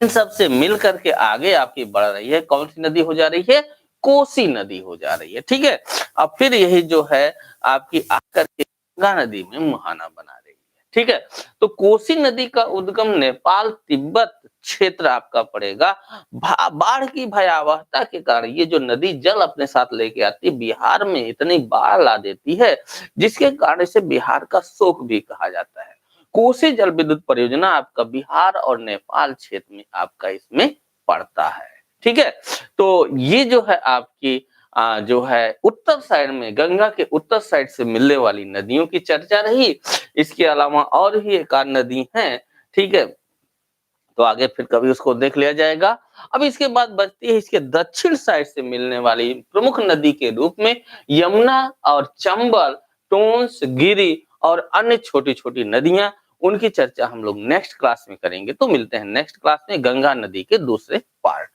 Speaker 1: इन सब से मिल करके आगे आपकी बढ़ रही है, कौन सी नदी हो जा रही है? कोसी नदी हो जा रही है, ठीक है। अब फिर यही जो है आपकी आकर के गंगा नदी में मुहाना बना रही है, ठीक है। तो कोसी नदी का उद्गम नेपाल तिब्बत क्षेत्र आपका पड़ेगा। बाढ़ की भयावहता के कारण ये जो नदी जल अपने साथ लेके आती है, बिहार में इतनी बाढ़ ला देती है, जिसके कारण इसे बिहार का शोक भी कहा जाता है। कोसी जल विद्युत परियोजना आपका बिहार और नेपाल क्षेत्र में आपका इसमें पड़ता है, ठीक है। तो ये जो है आपकी जो है उत्तर साइड में, गंगा के उत्तर साइड से मिलने वाली नदियों की चर्चा रही। इसके अलावा और भी एक आध नदी है, ठीक है, तो आगे फिर कभी उसको देख लिया जाएगा। अब इसके बाद बचती है इसके दक्षिण साइड से मिलने वाली प्रमुख नदी के रूप में यमुना और चंबल, टोंस, गिरि और अन्य छोटी-छोटी नदियां, उनकी चर्चा हम लोग नेक्स्ट क्लास में करेंगे। तो मिलते हैं नेक्स्ट क्लास में गंगा नदी के दूसरे पार्ट।